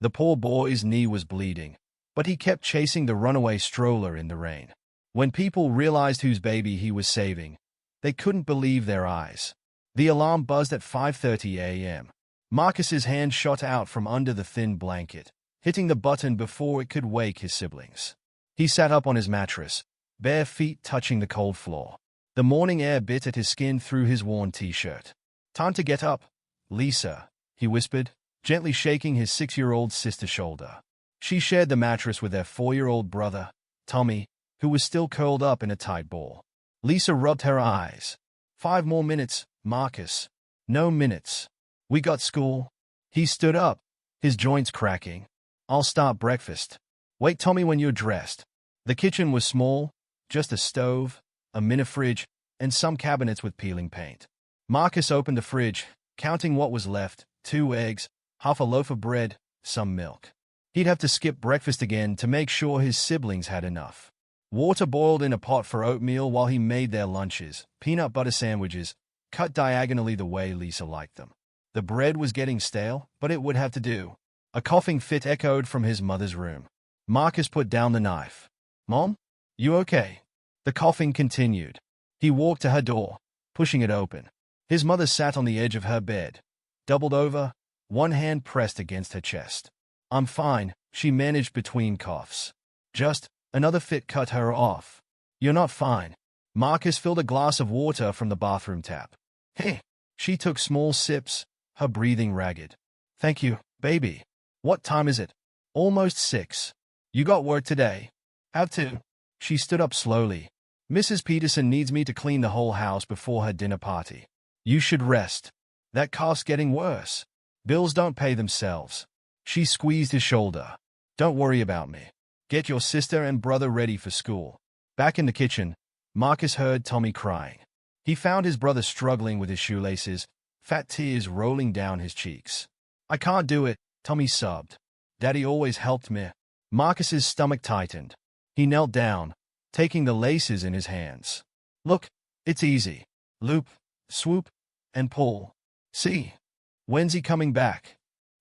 The poor boy's knee was bleeding, but he kept chasing the runaway stroller in the rain. When people realized whose baby he was saving, they couldn't believe their eyes. The alarm buzzed at 5:30 a.m. Marcus's hand shot out from under the thin blanket, hitting the button before it could wake his siblings. He sat up on his mattress, bare feet touching the cold floor. The morning air bit at his skin through his worn t-shirt. "Time to get up, Lisa," he whispered, gently shaking his 6-year-old sister's shoulder. She shared the mattress with their 4-year-old brother, Tommy, who was still curled up in a tight ball. Lisa rubbed her eyes. "5 more minutes, Marcus." "No minutes. We got school." He stood up, his joints cracking. "I'll start breakfast. Wait, Tommy, when you're dressed." The kitchen was small, just a stove, a mini fridge, and some cabinets with peeling paint. Marcus opened the fridge, counting what was left: 2 eggs, half a loaf of bread, some milk. He'd have to skip breakfast again to make sure his siblings had enough. Water boiled in a pot for oatmeal while he made their lunches: peanut butter sandwiches, cut diagonally the way Lisa liked them. The bread was getting stale, but it would have to do. A coughing fit echoed from his mother's room. Marcus put down the knife. "Mom? You okay?" The coughing continued. He walked to her door, pushing it open. His mother sat on the edge of her bed, doubled over, one hand pressed against her chest. "I'm fine," she managed between coughs. "Just, another fit cut her off." "You're not fine." Marcus filled a glass of water from the bathroom tap. "Hey." She took small sips, her breathing ragged. "Thank you, baby." "What time is it?" "Almost 6. You got work today?" "Have to." She stood up slowly. "Mrs. Peterson needs me to clean the whole house before her dinner party." "You should rest. That cough's getting worse. Bills don't pay themselves." She squeezed his shoulder. "Don't worry about me. Get your sister and brother ready for school." Back in the kitchen, Marcus heard Tommy crying. He found his brother struggling with his shoelaces, fat tears rolling down his cheeks. "I can't do it," Tommy sobbed. "Daddy always helped me." Marcus's stomach tightened. He knelt down, taking the laces in his hands. "Look, it's easy. Loop, swoop, and pull. See? When's he coming back?"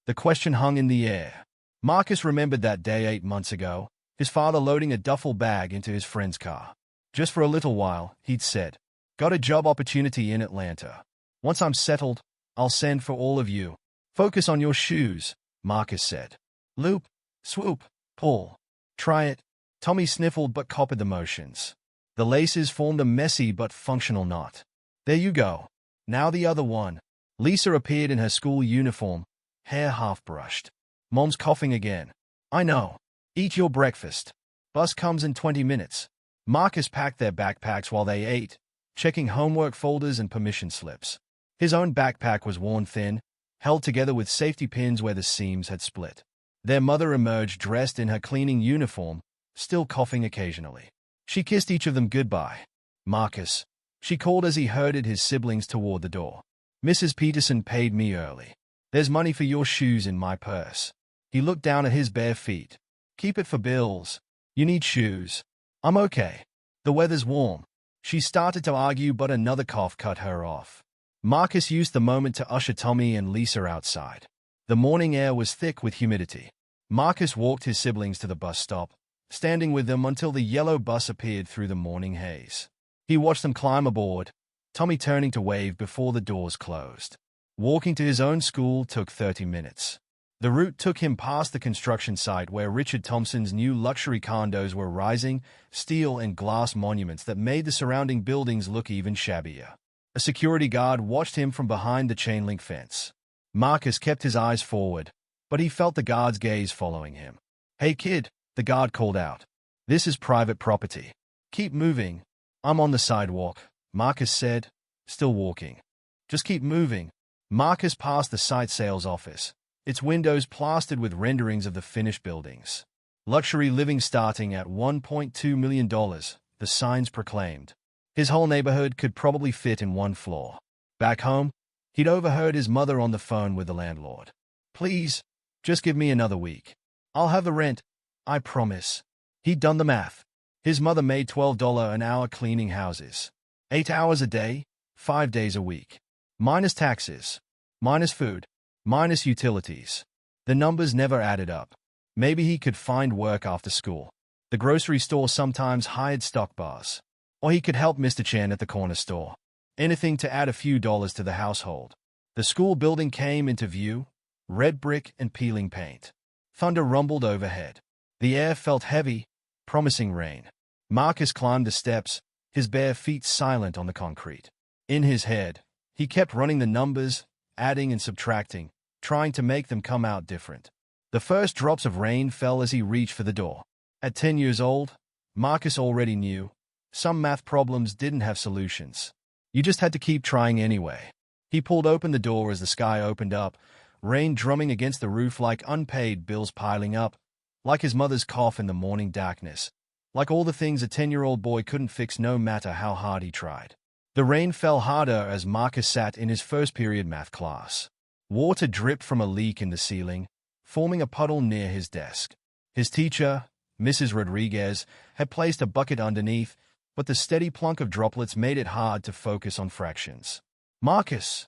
The question hung in the air. Marcus remembered that day 8 months ago, his father loading a duffel bag into his friend's car. "Just for a little while," he'd said. "Got a job opportunity in Atlanta. Once I'm settled, I'll send for all of you." "Focus on your shoes," Marcus said. "Loop, swoop, pull. Try it." Tommy sniffled but copied the motions. The laces formed a messy but functional knot. "There you go. Now the other one." Lisa appeared in her school uniform, hair half-brushed. "Mom's coughing again." "I know. Eat your breakfast. Bus comes in 20 minutes. Marcus packed their backpacks while they ate, checking homework folders and permission slips. His own backpack was worn thin, held together with safety pins where the seams had split. Their mother emerged dressed in her cleaning uniform, still coughing occasionally. She kissed each of them goodbye. "Marcus," she called as he herded his siblings toward the door. "Mrs. Peterson paid me early. There's money for your shoes in my purse." He looked down at his bare feet. "Keep it for bills. You need shoes." "I'm okay. The weather's warm." She started to argue, but another cough cut her off. Marcus used the moment to usher Tommy and Lisa outside. The morning air was thick with humidity. Marcus walked his siblings to the bus stop, standing with them until the yellow bus appeared through the morning haze. He watched them climb aboard, Tommy turning to wave before the doors closed. Walking to his own school took 30 minutes. The route took him past the construction site where Richard Thompson's new luxury condos were rising, steel and glass monuments that made the surrounding buildings look even shabbier. A security guard watched him from behind the chain-link fence. Marcus kept his eyes forward, but he felt the guard's gaze following him. "Hey kid," the guard called out. "This is private property. Keep moving." "I'm on the sidewalk," Marcus said, still walking. "Just keep moving." Marcus passed the site sales office, its windows plastered with renderings of the finished buildings. "Luxury living starting at $1.2 million, the signs proclaimed. His whole neighborhood could probably fit in one floor. Back home, he'd overheard his mother on the phone with the landlord. "Please, just give me another week. I'll have the rent, I promise." He'd done the math. His mother made $12 an hour cleaning houses. 8 hours a day, 5 days a week. Minus taxes, minus food, minus utilities. The numbers never added up. Maybe he could find work after school. The grocery store sometimes hired stock bars. Or he could help Mr. Chen at the corner store. Anything to add a few dollars to the household. The school building came into view, red brick and peeling paint. Thunder rumbled overhead. The air felt heavy, promising rain. Marcus climbed the steps, his bare feet silent on the concrete. In his head, he kept running the numbers, adding and subtracting, trying to make them come out different. The first drops of rain fell as he reached for the door. At 10 years old, Marcus already knew some math problems didn't have solutions. You just had to keep trying anyway. He pulled open the door as the sky opened up, rain drumming against the roof like unpaid bills piling up, like his mother's cough in the morning darkness, like all the things a 10-year-old boy couldn't fix no matter how hard he tried. The rain fell harder as Marcus sat in his first period math class. Water dripped from a leak in the ceiling, forming a puddle near his desk. His teacher, Mrs. Rodriguez, had placed a bucket underneath, but the steady plunk of droplets made it hard to focus on fractions. "Marcus!"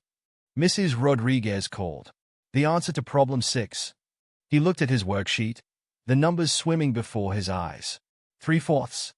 Mrs. Rodriguez called. The answer to problem 6. He looked at his worksheet, the numbers swimming before his eyes. 3/4.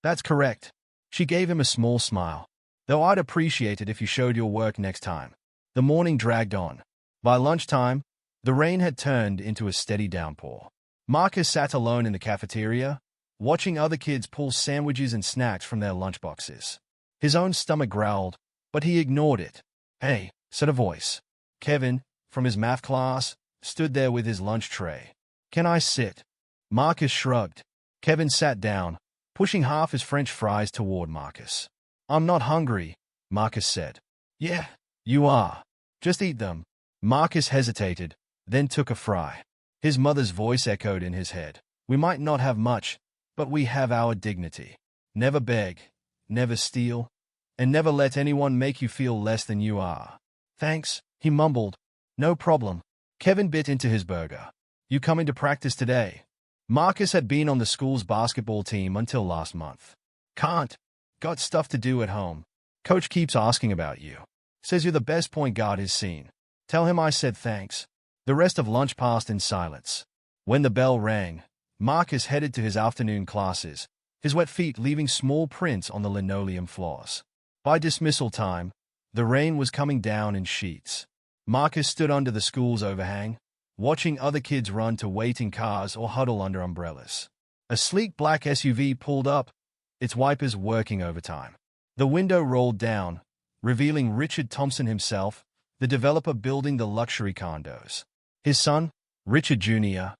That's correct. She gave him a small smile. Though I'd appreciate it if you showed your work next time. The morning dragged on. By lunchtime, the rain had turned into a steady downpour. Marcus sat alone in the cafeteria, watching other kids pull sandwiches and snacks from their lunchboxes. His own stomach growled, but he ignored it. "Hey," said a voice. Kevin, from his math class, stood there with his lunch tray. "Can I sit?" Marcus shrugged. Kevin sat down, pushing half his French fries toward Marcus. "I'm not hungry," Marcus said. "Yeah, you are. Just eat them." Marcus hesitated, then took a fry. His mother's voice echoed in his head. "We might not have much, but we have our dignity. Never beg, never steal, and never let anyone make you feel less than you are." "Thanks," he mumbled. "No problem." Kevin bit into his burger. "You coming to practice today?" Marcus had been on the school's basketball team until last month. "Can't. Got stuff to do at home. Coach keeps asking about you. Says you're the best point guard he's seen. Tell him I said thanks." The rest of lunch passed in silence. When the bell rang, Marcus headed to his afternoon classes, his wet feet leaving small prints on the linoleum floors. By dismissal time, the rain was coming down in sheets. Marcus stood under the school's overhang, watching other kids run to waiting cars or huddle under umbrellas. A sleek black SUV pulled up, its wipers working overtime. The window rolled down, revealing Richard Thompson himself, the developer building the luxury condos. His son, Richard Jr.,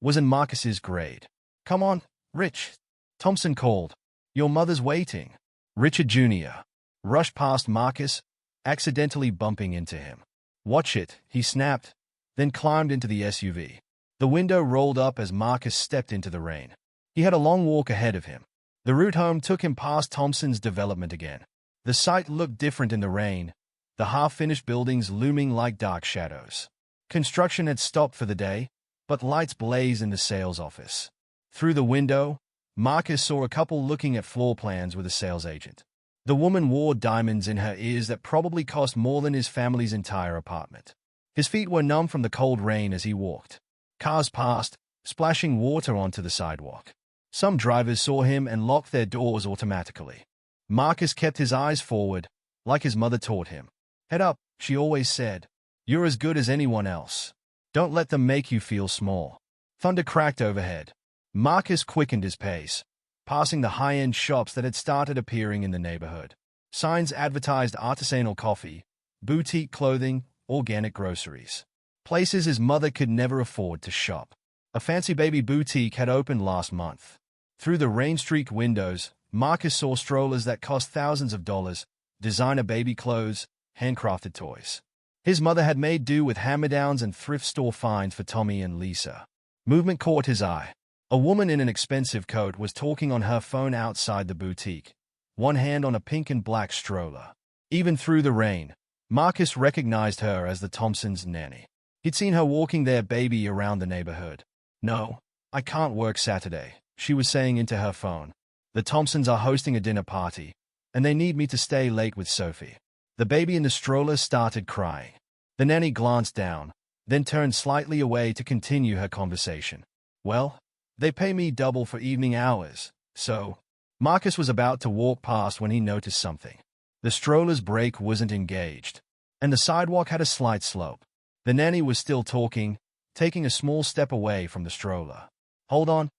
was in Marcus's grade. "Come on, Rich," Thompson called. "Your mother's waiting." Richard Jr. rushed past Marcus, accidentally bumping into him. "Watch it," he snapped, then climbed into the SUV. The window rolled up as Marcus stepped into the rain. He had a long walk ahead of him. The route home took him past Thompson's development again. The site looked different in the rain, the half-finished buildings looming like dark shadows. Construction had stopped for the day, but lights blazed in the sales office. Through the window, Marcus saw a couple looking at floor plans with a sales agent. The woman wore diamonds in her ears that probably cost more than his family's entire apartment. His feet were numb from the cold rain as he walked. Cars passed, splashing water onto the sidewalk. Some drivers saw him and locked their doors automatically. Marcus kept his eyes forward, like his mother taught him. "Head up," she always said. "You're as good as anyone else. Don't let them make you feel small." Thunder cracked overhead. Marcus quickened his pace, passing the high-end shops that had started appearing in the neighborhood. Signs advertised artisanal coffee, boutique clothing, organic groceries. Places his mother could never afford to shop. A fancy baby boutique had opened last month. Through the rain-streaked windows, Marcus saw strollers that cost thousands of dollars, designer baby clothes, handcrafted toys. His mother had made do with hand-me-downs and thrift store finds for Tommy and Lisa. Movement caught his eye. A woman in an expensive coat was talking on her phone outside the boutique, one hand on a pink and black stroller. Even through the rain, Marcus recognized her as the Thompsons' nanny. He'd seen her walking their baby around the neighborhood. "No, I can't work Saturday," she was saying into her phone. "The Thompsons are hosting a dinner party, and they need me to stay late with Sophie." The baby in the stroller started crying. The nanny glanced down, then turned slightly away to continue her conversation. Well, they pay me double for evening hours, so... Marcus was about to walk past when he noticed something. The stroller's brake wasn't engaged, and the sidewalk had a slight slope. The nanny was still talking, taking a small step away from the stroller. Hold on,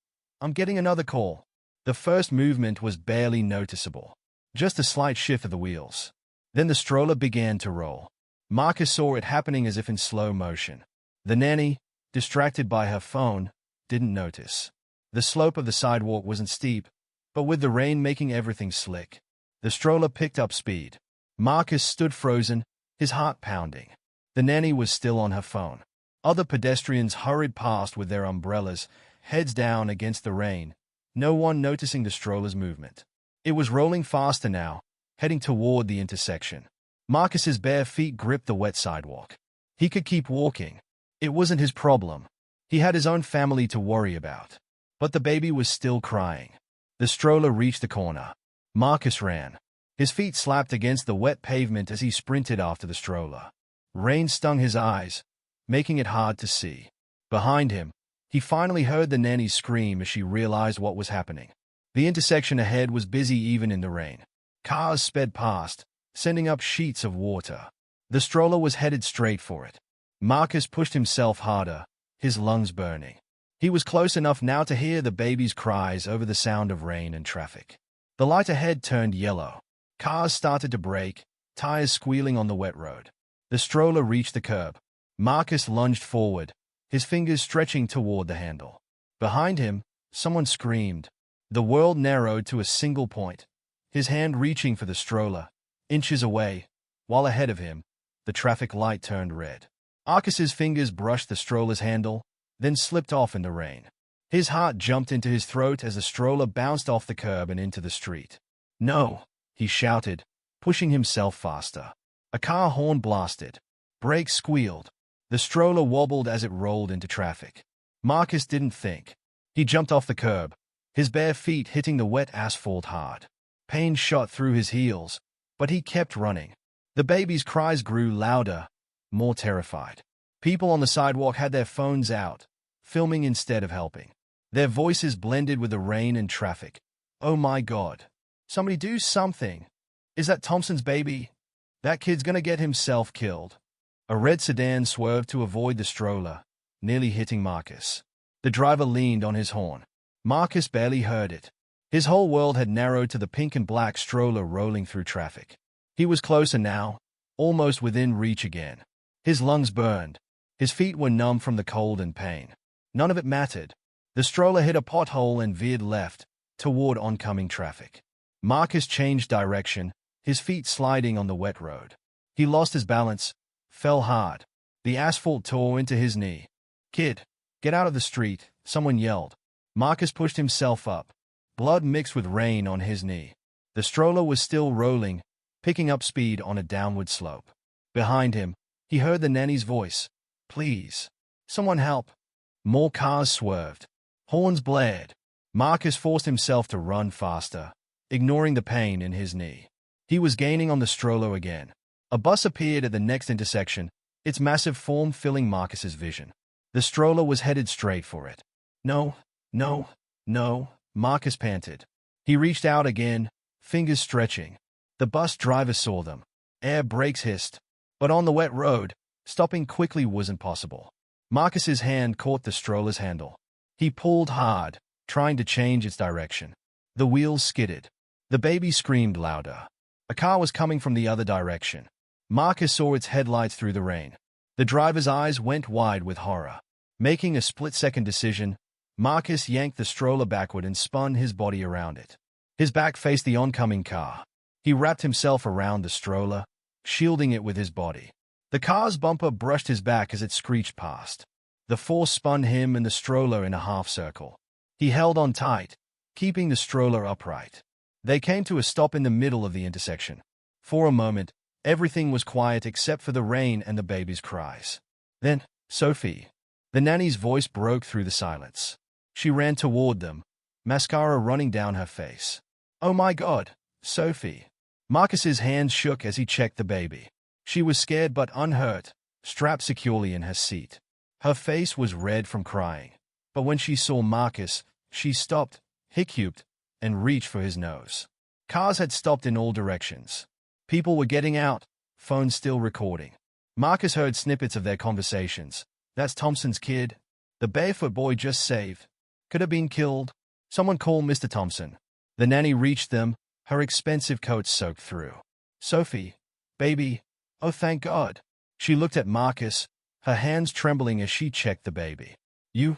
I'm getting another call. The first movement was barely noticeable, just a slight shift of the wheels. Then the stroller began to roll. Marcus saw it happening as if in slow motion. The nanny, distracted by her phone, didn't notice. The slope of the sidewalk wasn't steep, but with the rain making everything slick, the stroller picked up speed. Marcus stood frozen, his heart pounding. The nanny was still on her phone. Other pedestrians hurried past with their umbrellas, heads down against the rain, no one noticing the stroller's movement. It was rolling faster now, heading toward the intersection. Marcus's bare feet gripped the wet sidewalk. He could keep walking. It wasn't his problem. He had his own family to worry about. But the baby was still crying. The stroller reached the corner. Marcus ran. His feet slapped against the wet pavement as he sprinted after the stroller. Rain stung his eyes, making it hard to see. Behind him, he finally heard the nanny scream as she realized what was happening. The intersection ahead was busy even in the rain. Cars sped past, sending up sheets of water. The stroller was headed straight for it. Marcus pushed himself harder, his lungs burning. He was close enough now to hear the baby's cries over the sound of rain and traffic. The light ahead turned yellow. Cars started to brake, tires squealing on the wet road. The stroller reached the curb. Marcus lunged forward, his fingers stretching toward the handle. Behind him, someone screamed. The world narrowed to a single point, his hand reaching for the stroller, inches away, while ahead of him, the traffic light turned red. Marcus's fingers brushed the stroller's handle, then slipped off in the rain. His heart jumped into his throat as the stroller bounced off the curb and into the street. No, he shouted, pushing himself faster. A car horn blasted. Brakes squealed. The stroller wobbled as it rolled into traffic. Marcus didn't think. He jumped off the curb, his bare feet hitting the wet asphalt hard. Pain shot through his heels, but he kept running. The baby's cries grew louder, more terrified. People on the sidewalk had their phones out, filming instead of helping. Their voices blended with the rain and traffic. Oh my God. Somebody do something. Is that Thompson's baby? That kid's gonna get himself killed. A red sedan swerved to avoid the stroller, nearly hitting Marcus. The driver leaned on his horn. Marcus barely heard it. His whole world had narrowed to the pink and black stroller rolling through traffic. He was closer now, almost within reach again. His lungs burned. His feet were numb from the cold and pain. None of it mattered. The stroller hit a pothole and veered left, toward oncoming traffic. Marcus changed direction, his feet sliding on the wet road. He lost his balance, fell hard. The asphalt tore into his knee. "Kid, get out of the street," someone yelled. Marcus pushed himself up, blood mixed with rain on his knee. The stroller was still rolling, picking up speed on a downward slope. Behind him, he heard the nanny's voice. "Please, someone help." More cars swerved. Horns blared. Marcus forced himself to run faster, ignoring the pain in his knee. He was gaining on the stroller again. A bus appeared at the next intersection, its massive form filling Marcus's vision. The stroller was headed straight for it. No, no, no, Marcus panted. He reached out again, fingers stretching. The bus driver saw them. Air brakes hissed. But on the wet road, stopping quickly wasn't possible. Marcus's hand caught the stroller's handle. He pulled hard, trying to change its direction. The wheels skidded. The baby screamed louder. A car was coming from the other direction. Marcus saw its headlights through the rain. The driver's eyes went wide with horror. Making a split-second decision, Marcus yanked the stroller backward and spun his body around it. His back faced the oncoming car. He wrapped himself around the stroller, shielding it with his body. The car's bumper brushed his back as it screeched past. The force spun him and the stroller in a half-circle. He held on tight, keeping the stroller upright. They came to a stop in the middle of the intersection. For a moment, everything was quiet except for the rain and the baby's cries. Then, "Sophie." The nanny's voice broke through the silence. She ran toward them, mascara running down her face. "Oh my God, Sophie." Marcus's hands shook as he checked the baby. She was scared but unhurt, strapped securely in her seat. Her face was red from crying, but when she saw Marcus, she stopped, hiccuped, and reached for his nose. Cars had stopped in all directions. People were getting out, phones still recording. Marcus heard snippets of their conversations. "That's Thompson's kid. The barefoot boy just saved. Could have been killed. Someone call Mr. Thompson." The nanny reached them, her expensive coat soaked through. "Sophie, baby, oh thank God." She looked at Marcus, her hands trembling as she checked the baby. You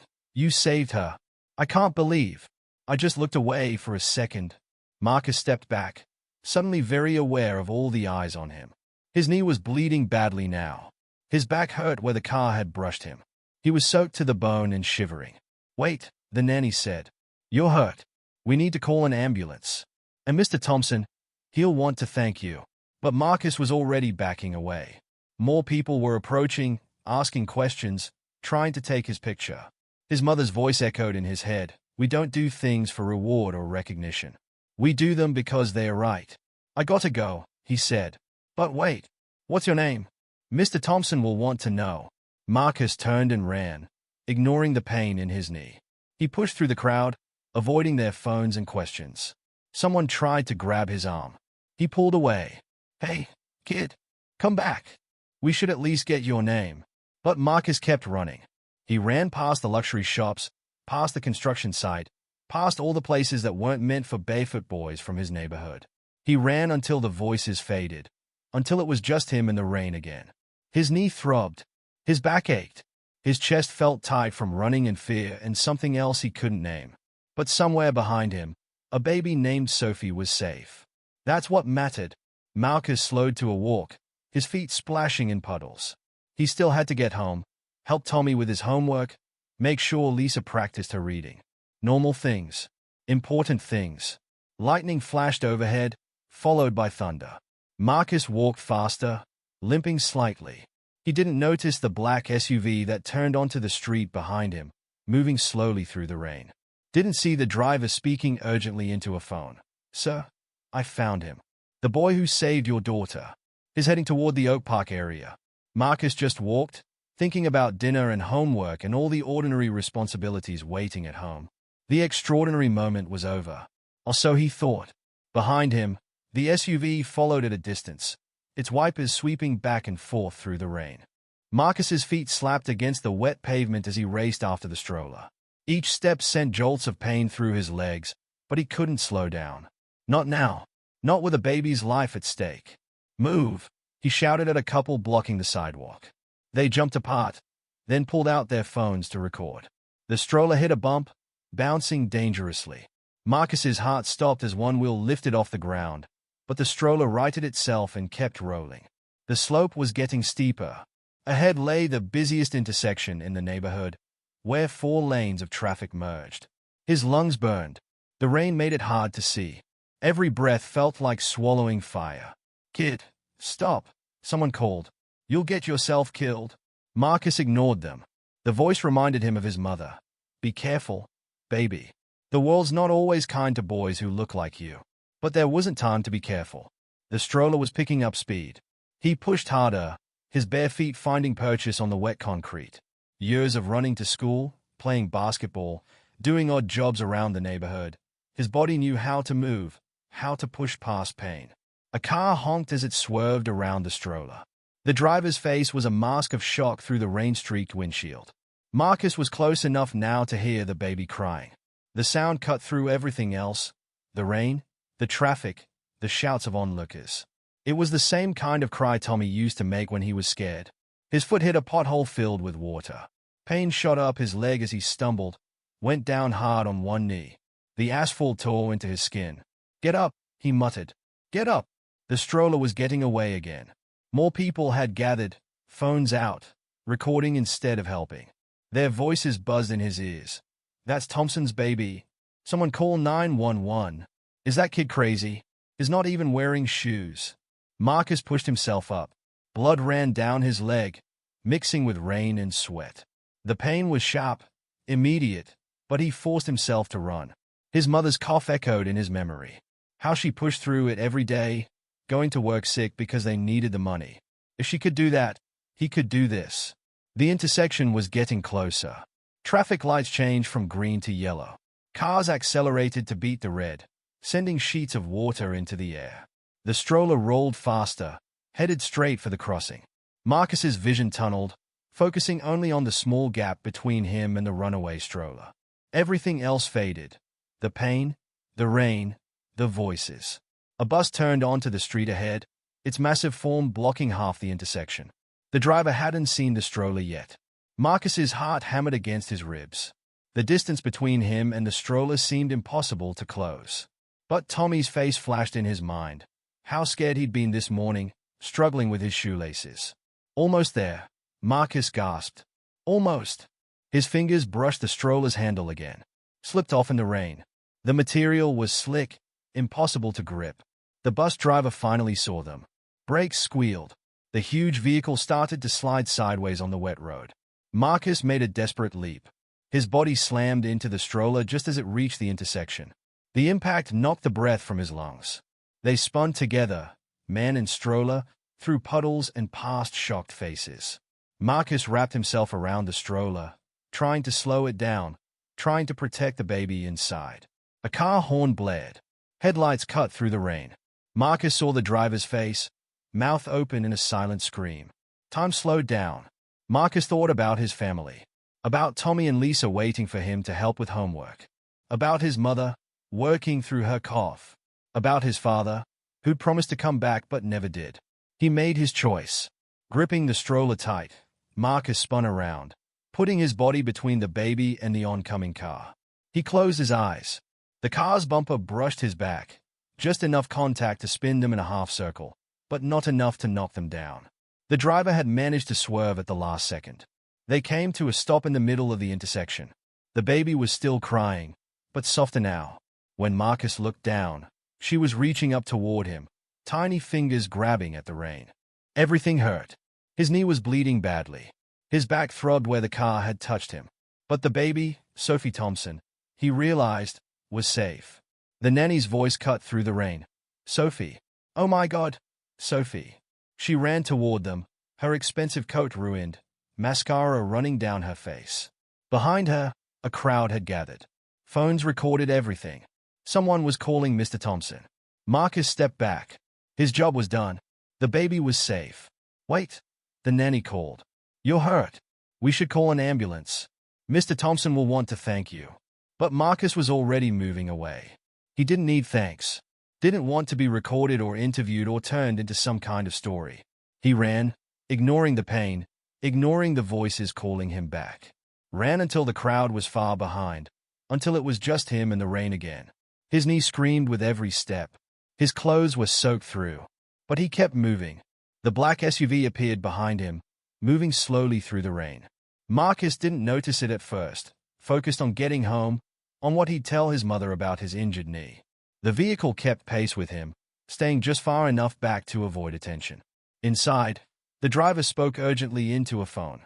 saved her. I can't believe." I just looked away for a second. Marcus stepped back, suddenly very aware of all the eyes on him. His knee was bleeding badly now. His back hurt where the car had brushed him. He was soaked to the bone and shivering. "Wait," the nanny said. "You're hurt. We need to call an ambulance. And Mr. Thompson, he'll want to thank you." But Marcus was already backing away. More people were approaching, asking questions, trying to take his picture. His mother's voice echoed in his head. "We don't do things for reward or recognition. We do them because they are right." "I gotta go," he said. "But wait, what's your name? Mr. Thompson will want to know." Marcus turned and ran, ignoring the pain in his knee. He pushed through the crowd, avoiding their phones and questions. Someone tried to grab his arm. He pulled away. "Hey, kid, come back. We should at least get your name." But Marcus kept running. He ran past the luxury shops, past the construction site, past all the places that weren't meant for barefoot boys from his neighborhood. He ran until the voices faded, until it was just him in the rain again. His knee throbbed. His back ached. His chest felt tight from running in fear and something else he couldn't name. But somewhere behind him, a baby named Sophie was safe. That's what mattered. Marcus slowed to a walk, his feet splashing in puddles. He still had to get home, help Tommy with his homework, make sure Lisa practiced her reading. Normal things. Important things. Lightning flashed overhead, followed by thunder. Marcus walked faster, limping slightly. He didn't notice the black SUV that turned onto the street behind him, moving slowly through the rain. Didn't see the driver speaking urgently into a phone. "Sir, I found him. The boy who saved your daughter. He's heading toward the Oak Park area." Marcus just walked, thinking about dinner and homework and all the ordinary responsibilities waiting at home. The extraordinary moment was over. Or so he thought. Behind him, the SUV followed at a distance, its wipers sweeping back and forth through the rain. Marcus's feet slapped against the wet pavement as he raced after the stroller. Each step sent jolts of pain through his legs, but he couldn't slow down. Not now. Not with a baby's life at stake. "Move!" he shouted at a couple blocking the sidewalk. They jumped apart, then pulled out their phones to record. The stroller hit a bump, bouncing dangerously. Marcus's heart stopped as one wheel lifted off the ground, but the stroller righted itself and kept rolling. The slope was getting steeper. Ahead lay the busiest intersection in the neighborhood, where 4 lanes of traffic merged. His lungs burned. The rain made it hard to see. Every breath felt like swallowing fire. "Kid, stop," someone called. "You'll get yourself killed." Marcus ignored them. The voice reminded him of his mother. "Be careful, baby. The world's not always kind to boys who look like you." But there wasn't time to be careful. The stroller was picking up speed. He pushed harder, his bare feet finding purchase on the wet concrete. Years of running to school, playing basketball, doing odd jobs around the neighborhood. His body knew how to move, how to push past pain. A car honked as it swerved around the stroller. The driver's face was a mask of shock through the rain-streaked windshield. Marcus was close enough now to hear the baby crying. The sound cut through everything else, the rain, the traffic, the shouts of onlookers. It was the same kind of cry Tommy used to make when he was scared. His foot hit a pothole filled with water. Pain shot up his leg as he stumbled, went down hard on one knee. The asphalt tore into his skin. "Get up," he muttered. "Get up." The stroller was getting away again. More people had gathered, phones out, recording instead of helping. Their voices buzzed in his ears. "That's Thompson's baby. Someone call 911. Is that kid crazy? He's not even wearing shoes." Marcus pushed himself up. Blood ran down his leg, mixing with rain and sweat. The pain was sharp, immediate, but he forced himself to run. His mother's cough echoed in his memory. How she pushed through it every day, going to work sick because they needed the money. If she could do that, He could do this. The intersection was getting closer. Traffic lights changed from green to yellow. Cars accelerated to beat the red, sending sheets of water into the air. The stroller rolled faster, headed straight for the crossing. Marcus's vision tunneled, focusing only on the small gap between him and the runaway stroller. Everything else faded. The pain, the rain, the voices. A bus turned onto the street ahead, its massive form blocking half the intersection. The driver hadn't seen the stroller yet. Marcus's heart hammered against his ribs. The distance between him and the stroller seemed impossible to close. But Tommy's face flashed in his mind. How scared he'd been this morning, struggling with his shoelaces. Almost there, Marcus gasped. Almost. His fingers brushed the stroller's handle again. Slipped off in the rain. The material was slick, impossible to grip. The bus driver finally saw them. Brakes squealed. The huge vehicle started to slide sideways on the wet road. Marcus made a desperate leap. His body slammed into the stroller just as it reached the intersection. The impact knocked the breath from his lungs. They spun together, man and stroller, through puddles and past shocked faces. Marcus wrapped himself around the stroller, trying to slow it down, trying to protect the baby inside. A car horn blared. Headlights cut through the rain. Marcus saw the driver's face, mouth open in a silent scream. Time slowed down. Marcus thought about his family. About Tommy and Lisa waiting for him to help with homework. About his mother, working through her cough. About his father, who'd promised to come back but never did. He made his choice. Gripping the stroller tight, Marcus spun around, putting his body between the baby and the oncoming car. He closed his eyes. The car's bumper brushed his back, just enough contact to spin them in a half circle, but not enough to knock them down. The driver had managed to swerve at the last second. They came to a stop in the middle of the intersection. The baby was still crying, but softer now. When Marcus looked down, she was reaching up toward him, tiny fingers grabbing at the rein. Everything hurt. His knee was bleeding badly. His back throbbed where the car had touched him. But the baby, Sophie Thompson, he realized, was safe. The nanny's voice cut through the rain. Sophie. Oh my God. Sophie. She ran toward them, her expensive coat ruined, mascara running down her face. Behind her, a crowd had gathered. Phones recorded everything. Someone was calling Mr. Thompson. Marcus stepped back. His job was done. The baby was safe. Wait. The nanny called. You're hurt. We should call an ambulance. Mr. Thompson will want to thank you. But Marcus was already moving away. He didn't need thanks. Didn't want to be recorded or interviewed or turned into some kind of story. He ran, ignoring the pain, ignoring the voices calling him back. Ran until the crowd was far behind, until it was just him and the rain again. His knee screamed with every step. His clothes were soaked through. But he kept moving. The black SUV appeared behind him, moving slowly through the rain. Marcus didn't notice it at first, focused on getting home, on what he'd tell his mother about his injured knee. The vehicle kept pace with him, staying just far enough back to avoid attention. Inside, the driver spoke urgently into a phone.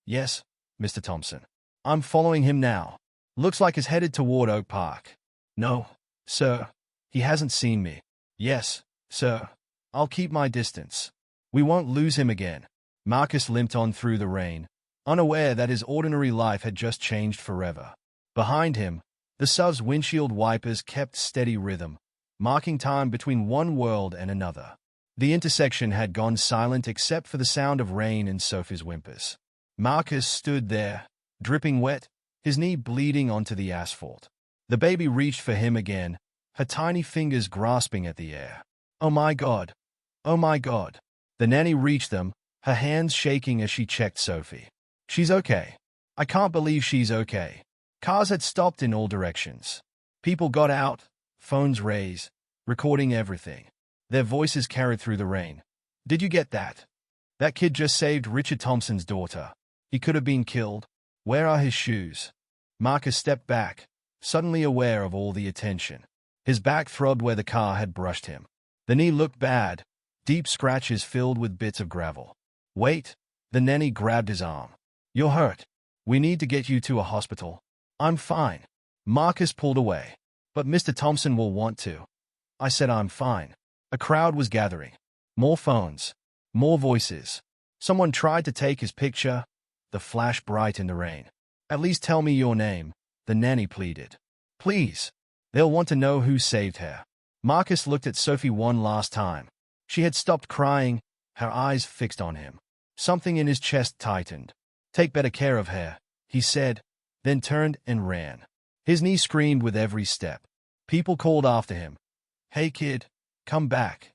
Yes, Mr. Thompson. I'm following him now. Looks like he's headed toward Oak Park. No, sir. He hasn't seen me. Yes, sir. I'll keep my distance. We won't lose him again. Marcus limped on through the rain, unaware that his ordinary life had just changed forever. Behind him, the SUV's windshield wipers kept steady rhythm, marking time between one world and another. The intersection had gone silent except for the sound of rain and Sophie's whimpers. Marcus stood there, dripping wet, his knee bleeding onto the asphalt. The baby reached for him again, her tiny fingers grasping at the air. Oh my God! Oh my God! The nanny reached them, her hands shaking as she checked Sophie. She's okay. I can't believe she's okay. Cars had stopped in all directions. People got out, phones raised, recording everything. Their voices carried through the rain. Did you get that? That kid just saved Richard Thompson's daughter. He could have been killed. Where are his shoes? Marcus stepped back, suddenly aware of all the attention. His back throbbed where the car had brushed him. The knee looked bad, deep scratches filled with bits of gravel. Wait, the nanny grabbed his arm. You're hurt. We need to get you to a hospital. I'm fine. Marcus pulled away. But Mr. Thompson will want to. I said I'm fine. A crowd was gathering. More phones. More voices. Someone tried to take his picture, the flash bright in the rain. At least tell me your name, the nanny pleaded. Please. They'll want to know who saved her. Marcus looked at Sophie one last time. She had stopped crying, her eyes fixed on him. Something in his chest tightened. Take better care of her, he said, then turned and ran. His knee screamed with every step. People called after him. Hey kid, come back.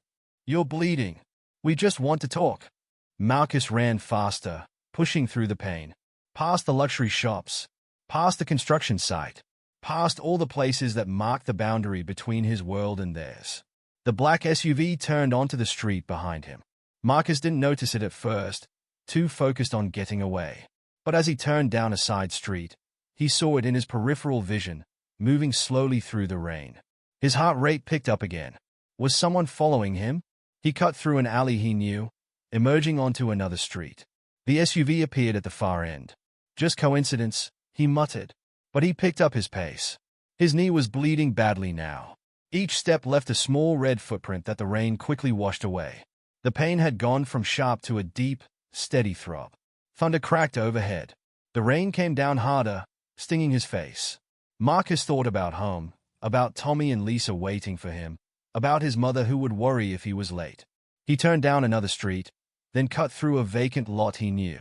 You're bleeding. We just want to talk. Marcus ran faster, pushing through the pain. Past the luxury shops, past the construction site, past all the places that marked the boundary between his world and theirs. The black SUV turned onto the street behind him. Marcus didn't notice it at first, too focused on getting away. But as he turned down a side street, he saw it in his peripheral vision, moving slowly through the rain. His heart rate picked up again. Was someone following him? He cut through an alley he knew, emerging onto another street. The SUV appeared at the far end. Just coincidence, he muttered. But he picked up his pace. His knee was bleeding badly now. Each step left a small red footprint that the rain quickly washed away. The pain had gone from sharp to a deep, steady throb. Thunder cracked overhead. The rain came down harder, stinging his face. Marcus thought about home, about Tommy and Lisa waiting for him, about his mother who would worry if he was late. He turned down another street, then cut through a vacant lot he knew.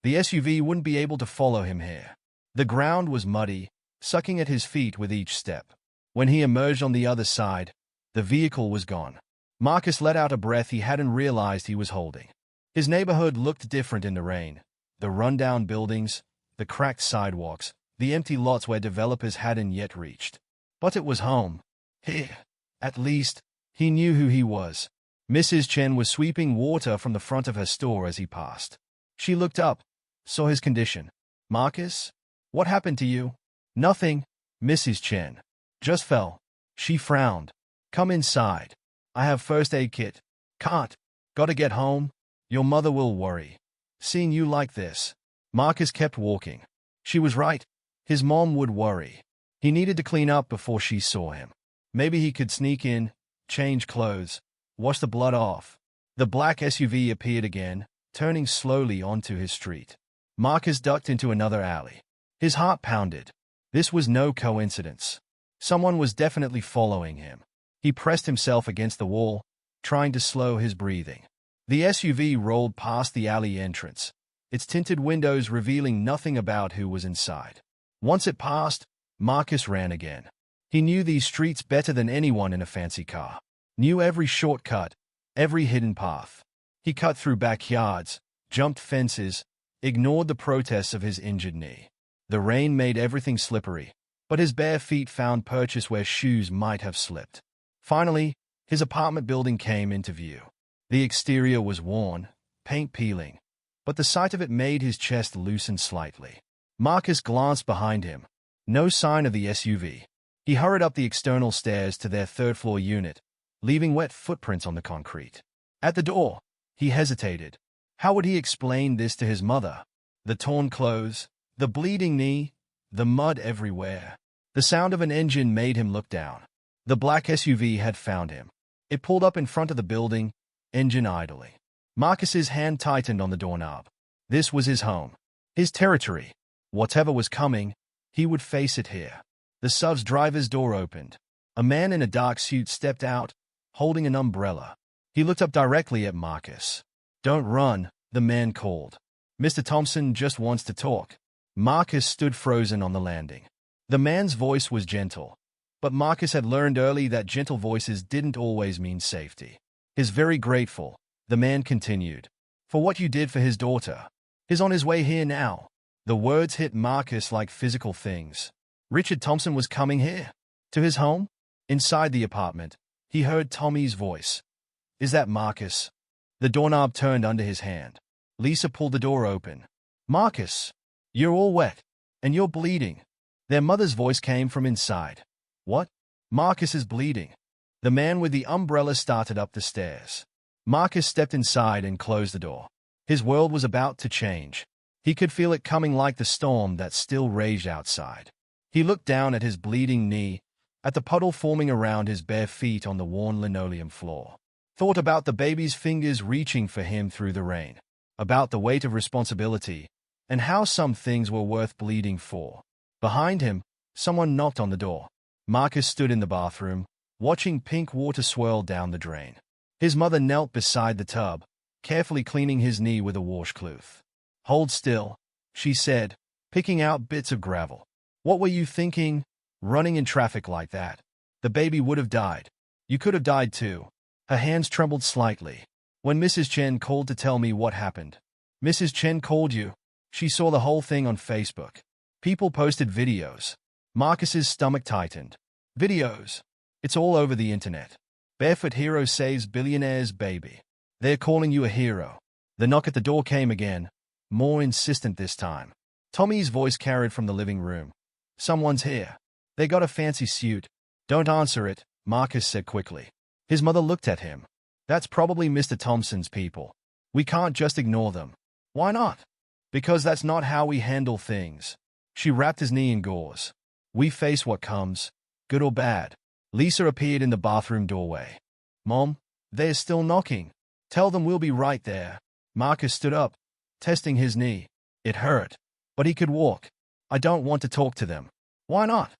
The SUV wouldn't be able to follow him here. The ground was muddy, sucking at his feet with each step. When he emerged on the other side, the vehicle was gone. Marcus let out a breath he hadn't realized he was holding. His neighborhood looked different in the rain. The rundown buildings, the cracked sidewalks, the empty lots where developers hadn't yet reached. But it was home. Here, at least, he knew who he was. Mrs. Chen was sweeping water from the front of her store as he passed. She looked up, saw his condition. Marcus? What happened to you? Nothing, Mrs. Chen. Just fell. She frowned. Come inside. I have first aid kit. Can't. Gotta get home. Your mother will worry. Seeing you like this. Marcus kept walking. She was right. His mom would worry. He needed to clean up before she saw him. Maybe he could sneak in, change clothes, wash the blood off. The black SUV appeared again, turning slowly onto his street. Marcus ducked into another alley. His heart pounded. This was no coincidence. Someone was definitely following him. He pressed himself against the wall, trying to slow his breathing. The SUV rolled past the alley entrance, its tinted windows revealing nothing about who was inside. Once it passed, Marcus ran again. He knew these streets better than anyone in a fancy car. Knew every shortcut, every hidden path. He cut through backyards, jumped fences, ignored the protests of his injured knee. The rain made everything slippery, but his bare feet found purchase where shoes might have slipped. Finally, his apartment building came into view. The exterior was worn, paint peeling, but the sight of it made his chest loosen slightly. Marcus glanced behind him. No sign of the SUV. He hurried up the external stairs to their third-floor unit, leaving wet footprints on the concrete. At the door, he hesitated. How would he explain this to his mother? The torn clothes, the bleeding knee, the mud everywhere. The sound of an engine made him look down. The black SUV had found him. It pulled up in front of the building, engine idling. Marcus's hand tightened on the doorknob. This was his home, his territory. Whatever was coming, he would face it here. The SUV's driver's door opened. A man in a dark suit stepped out, holding an umbrella. He looked up directly at Marcus. Don't run, the man called. Mr. Thompson just wants to talk. Marcus stood frozen on the landing. The man's voice was gentle, but Marcus had learned early that gentle voices didn't always mean safety. He's very grateful, the man continued, for what you did for his daughter. He's on his way here now. The words hit Marcus like physical things. Richard Thompson was coming here. To his home? Inside the apartment, he heard Tommy's voice. Is that Marcus? The doorknob turned under his hand. Lisa pulled the door open. Marcus, you're all wet, and you're bleeding. Their mother's voice came from inside. What? Marcus is bleeding. The man with the umbrella started up the stairs. Marcus stepped inside and closed the door. His world was about to change. He could feel it coming like the storm that still raged outside. He looked down at his bleeding knee, at the puddle forming around his bare feet on the worn linoleum floor. Thought about the baby's fingers reaching for him through the rain. about the weight of responsibility, and how some things were worth bleeding for. Behind him, someone knocked on the door. Marcus stood in the bathroom, watching pink water swirl down the drain. His mother knelt beside the tub, carefully cleaning his knee with a washcloth. "Hold still," she said, picking out bits of gravel. "What were you thinking, running in traffic like that? The baby would have died. You could have died too." Her hands trembled slightly. "When Mrs. Chen called to tell me what happened." "Mrs. Chen called you?" She saw the whole thing on Facebook. People posted videos. Marcus's stomach tightened. Videos? It's all over the internet. Barefoot hero saves billionaire's baby. They're calling you a hero. The knock at the door came again, more insistent this time. Tommy's voice carried from the living room. "Someone's here. They got a fancy suit." "Don't answer it," Marcus said quickly. His mother looked at him. "That's probably Mr. Thompson's people. We can't just ignore them." "Why not?" "Because that's not how we handle things." She wrapped his knee in gauze. "We face what comes, good or bad." Lisa appeared in the bathroom doorway. "Mom, they're still knocking. Tell them we'll be right there." Marcus stood up, testing his knee. It hurt, but he could walk. "I don't want to talk to them." "Why not?"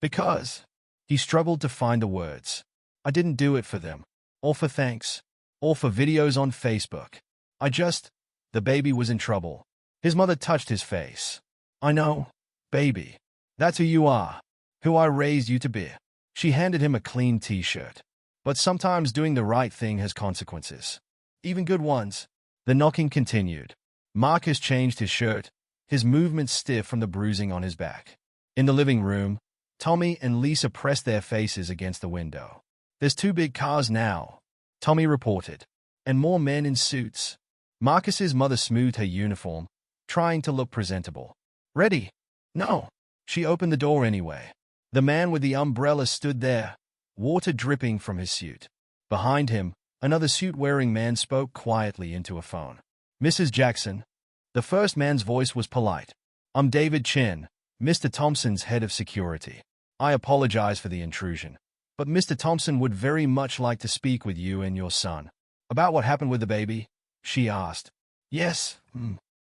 "Because." He struggled to find the words. "I didn't do it for them, or for thanks, or for videos on Facebook. I just—" The baby was in trouble. His mother touched his face. "I know, baby. That's who you are, who I raised you to be." She handed him a clean t-shirt. "But sometimes doing the right thing has consequences. Even good ones." The knocking continued. Marcus changed his shirt, his movements stiff from the bruising on his back. In the living room, Tommy and Lisa pressed their faces against the window. "There's 2 big cars now," Tommy reported, "and more men in suits." Marcus's mother smoothed her uniform, trying to look presentable. "Ready?" "No." She opened the door anyway. The man with the umbrella stood there, water dripping from his suit. Behind him, another suit-wearing man spoke quietly into a phone. "Mrs. Jackson." The first man's voice was polite. "I'm David Chen, Mr. Thompson's head of security. I apologize for the intrusion, but Mr. Thompson would very much like to speak with you and your son." "About what happened with the baby?" she asked. "Yes.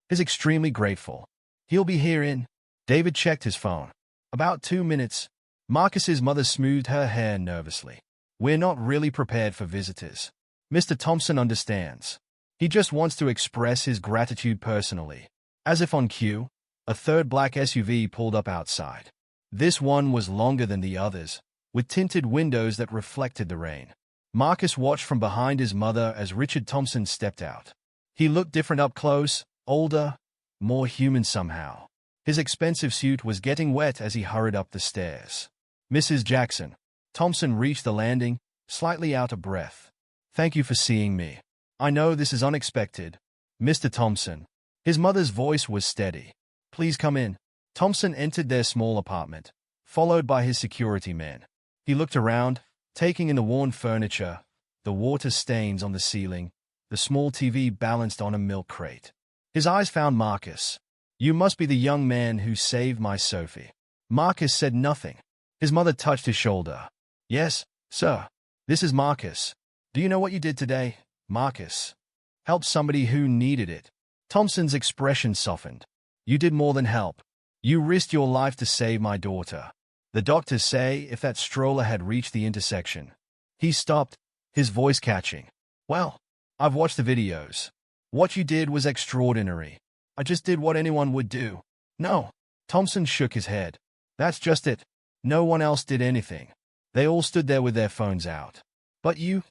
He's extremely grateful. He'll be here in—" David checked his phone. "About 2 minutes." Marcus's mother smoothed her hair nervously. "We're not really prepared for visitors. Mr. Thompson understands. He just wants to express his gratitude personally." As if on cue, a third black SUV pulled up outside. This one was longer than the others, with tinted windows that reflected the rain. Marcus watched from behind his mother as Richard Thompson stepped out. He looked different up close, older, more human somehow. His expensive suit was getting wet as he hurried up the stairs. "Mrs. Jackson." Thompson reached the landing, slightly out of breath. "Thank you for seeing me. I know this is unexpected, Mr. Thompson." His mother's voice was steady. "Please come in." Thompson entered their small apartment, followed by his security man. He looked around, taking in the worn furniture, the water stains on the ceiling, the small TV balanced on a milk crate. His eyes found Marcus. "You must be the young man who saved my Sophie." Marcus said nothing. His mother touched his shoulder. "Yes, sir. This is Marcus. Do you know what you did today, Marcus? Help somebody who needed it." Thompson's expression softened. "You did more than help. You risked your life to save my daughter. The doctors say if that stroller had reached the intersection—" He stopped, his voice catching. "Well, I've watched the videos. What you did was extraordinary. I just did what anyone would do." "No." Thompson shook his head. "That's just it. No one else did anything. They all stood there with their phones out. But you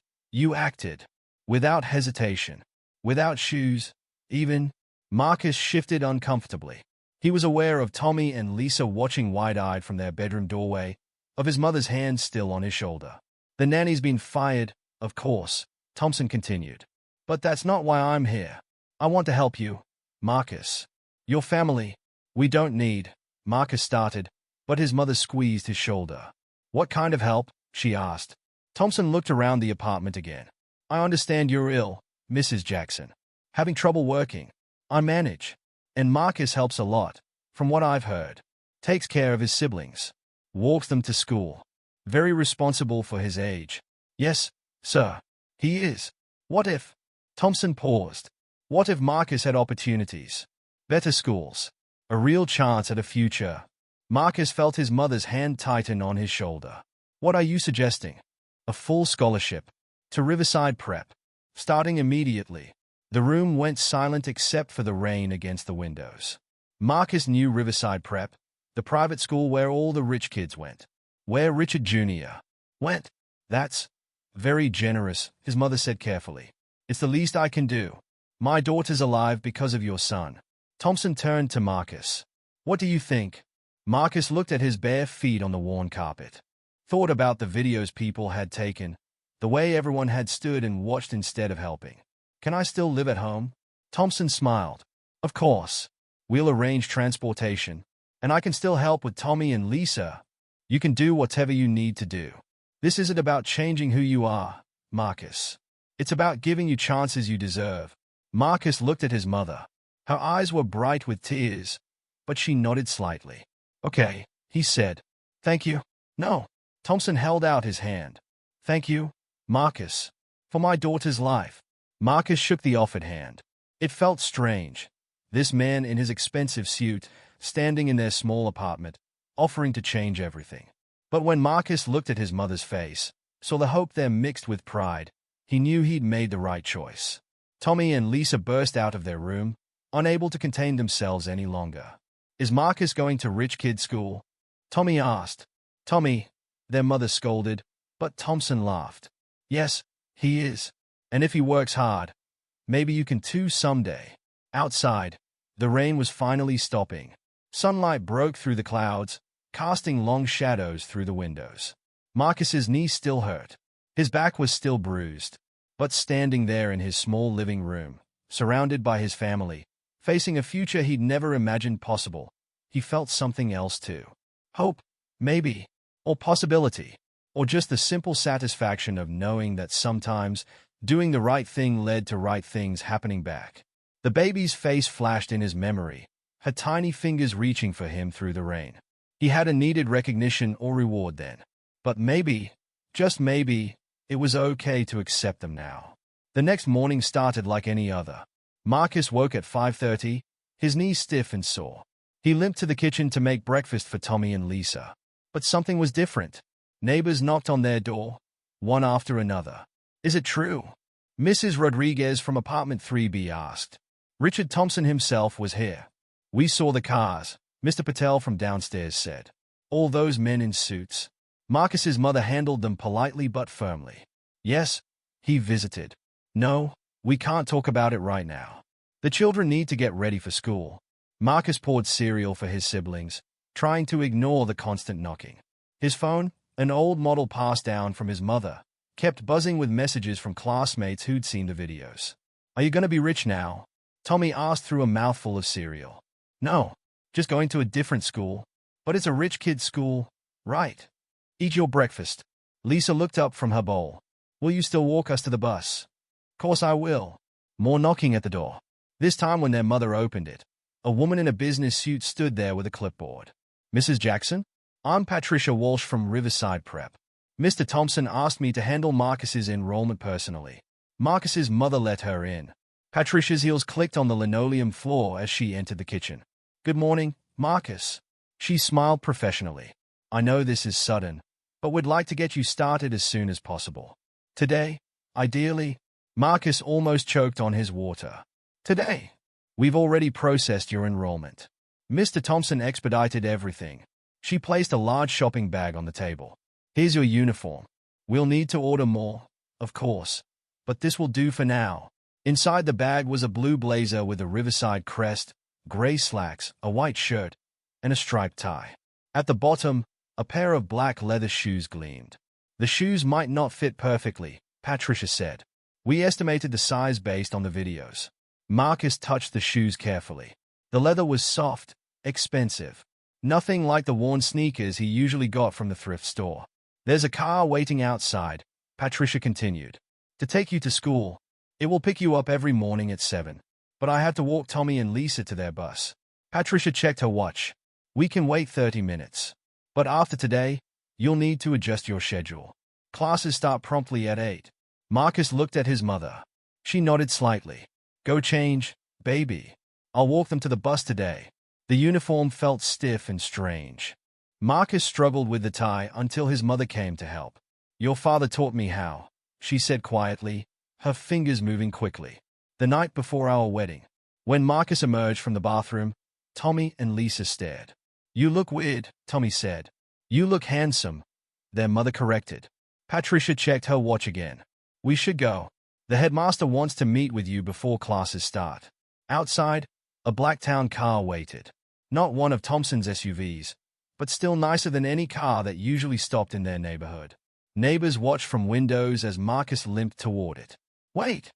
acted. Without hesitation. Without shoes, even." Marcus shifted uncomfortably. He was aware of Tommy and Lisa watching wide-eyed from their bedroom doorway, of his mother's hand still on his shoulder. "The nanny's been fired, of course," Thompson continued. "But that's not why I'm here. I want to help you, Marcus. Your family. We don't need—" Marcus started, but his mother squeezed his shoulder. "What kind of help?" she asked. Thompson looked around the apartment again. "I understand you're ill, Mrs. Jackson. Having trouble working. I manage. And Marcus helps a lot, from what I've heard. Takes care of his siblings. Walks them to school. Very responsible for his age." "Yes, sir. He is." "What if—" Thompson paused. What if Marcus had opportunities? Better schools. A real chance at a future. Marcus felt his mother's hand tighten on his shoulder. What are you suggesting? A full scholarship. To Riverside Prep. Starting immediately. The room went silent except for the rain against the windows. Marcus knew Riverside Prep, the private school where all the rich kids went. Where Richard Jr. went. That's very generous, his mother said carefully. It's the least I can do. My daughter's alive because of your son. Thompson turned to Marcus. What do you think? Marcus looked at his bare feet on the worn carpet. Thought about the videos people had taken, the way everyone had stood and watched instead of helping. Can I still live at home? Thompson smiled. Of course. We'll arrange transportation, and I can still help with Tommy and Lisa. You can do whatever you need to do. This isn't about changing who you are, Marcus. It's about giving you chances you deserve. Marcus looked at his mother. Her eyes were bright with tears, but she nodded slightly. Okay, he said. Thank you. No. Thompson held out his hand. Thank you, Marcus, for my daughter's life. Marcus shook the offered hand. It felt strange. This man in his expensive suit, standing in their small apartment, offering to change everything. But when Marcus looked at his mother's face, saw the hope there mixed with pride, he knew he'd made the right choice. Tommy and Lisa burst out of their room, unable to contain themselves any longer. Is Marcus going to rich kid school? Tommy asked. Tommy, their mother scolded, but Thompson laughed. Yes, he is. And if he works hard, maybe you can too someday. Outside, the rain was finally stopping. Sunlight broke through the clouds, casting long shadows through the windows. Marcus's knee still hurt. His back was still bruised. But standing there in his small living room, surrounded by his family, facing a future he'd never imagined possible, he felt something else too. Hope, maybe, or possibility, or just the simple satisfaction of knowing that sometimes doing the right thing led to right things happening back. The baby's face flashed in his memory, her tiny fingers reaching for him through the rain. He had a needed recognition or reward then. But maybe, just maybe, it was okay to accept them now. The next morning started like any other. Marcus woke at 5:30, his knees stiff and sore. He limped to the kitchen to make breakfast for Tommy and Lisa. But something was different. Neighbors knocked on their door, one after another. Is it true? Mrs. Rodriguez from apartment 3B asked. Richard Thompson himself was here. We saw the cars, Mr. Patel from downstairs said. All those men in suits. Marcus's mother handled them politely but firmly. Yes, he visited. No, we can't talk about it right now. The children need to get ready for school. Marcus poured cereal for his siblings, trying to ignore the constant knocking. His phone, an old model passed down from his mother, kept buzzing with messages from classmates who'd seen the videos. Are you going to be rich now? Tommy asked through a mouthful of cereal. No, just going to a different school. But it's a rich kid's school, right? Eat your breakfast. Lisa looked up from her bowl. Will you still walk us to the bus? Course I will. More knocking at the door. This time when their mother opened it, a woman in a business suit stood there with a clipboard. Mrs. Jackson? I'm Patricia Walsh from Riverside Prep. Mr. Thompson asked me to handle Marcus's enrollment personally. Marcus's mother let her in. Patricia's heels clicked on the linoleum floor as she entered the kitchen. Good morning, Marcus. She smiled professionally. I know this is sudden, but we'd like to get you started as soon as possible. Today, ideally. Marcus almost choked on his water. Today. We've already processed your enrollment. Mr. Thompson expedited everything. She placed a large shopping bag on the table. Here's your uniform. We'll need to order more, of course, but this will do for now. Inside the bag was a blue blazer with a Riverside crest, gray slacks, a white shirt, and a striped tie. At the bottom, a pair of black leather shoes gleamed. The shoes might not fit perfectly, Patricia said. We estimated the size based on the videos. Marcus touched the shoes carefully. The leather was soft, expensive. Nothing like the worn sneakers he usually got from the thrift store. There's a car waiting outside, Patricia continued. To take you to school. It will pick you up every morning at 7. But I have to walk Tommy and Lisa to their bus. Patricia checked her watch. We can wait 30 minutes. But after today, you'll need to adjust your schedule. Classes start promptly at 8. Marcus looked at his mother. She nodded slightly. Go change, baby. I'll walk them to the bus today. The uniform felt stiff and strange. Marcus struggled with the tie until his mother came to help. Your father taught me how, she said quietly, her fingers moving quickly. The night before our wedding. When Marcus emerged from the bathroom, Tommy and Lisa stared. You look weird, Tommy said. You look handsome, their mother corrected. Patricia checked her watch again. We should go. The headmaster wants to meet with you before classes start. Outside, a Blacktown car waited. Not one of Thompson's SUVs, but still nicer than any car that usually stopped in their neighborhood. Neighbors watched from windows as Marcus limped toward it. Wait!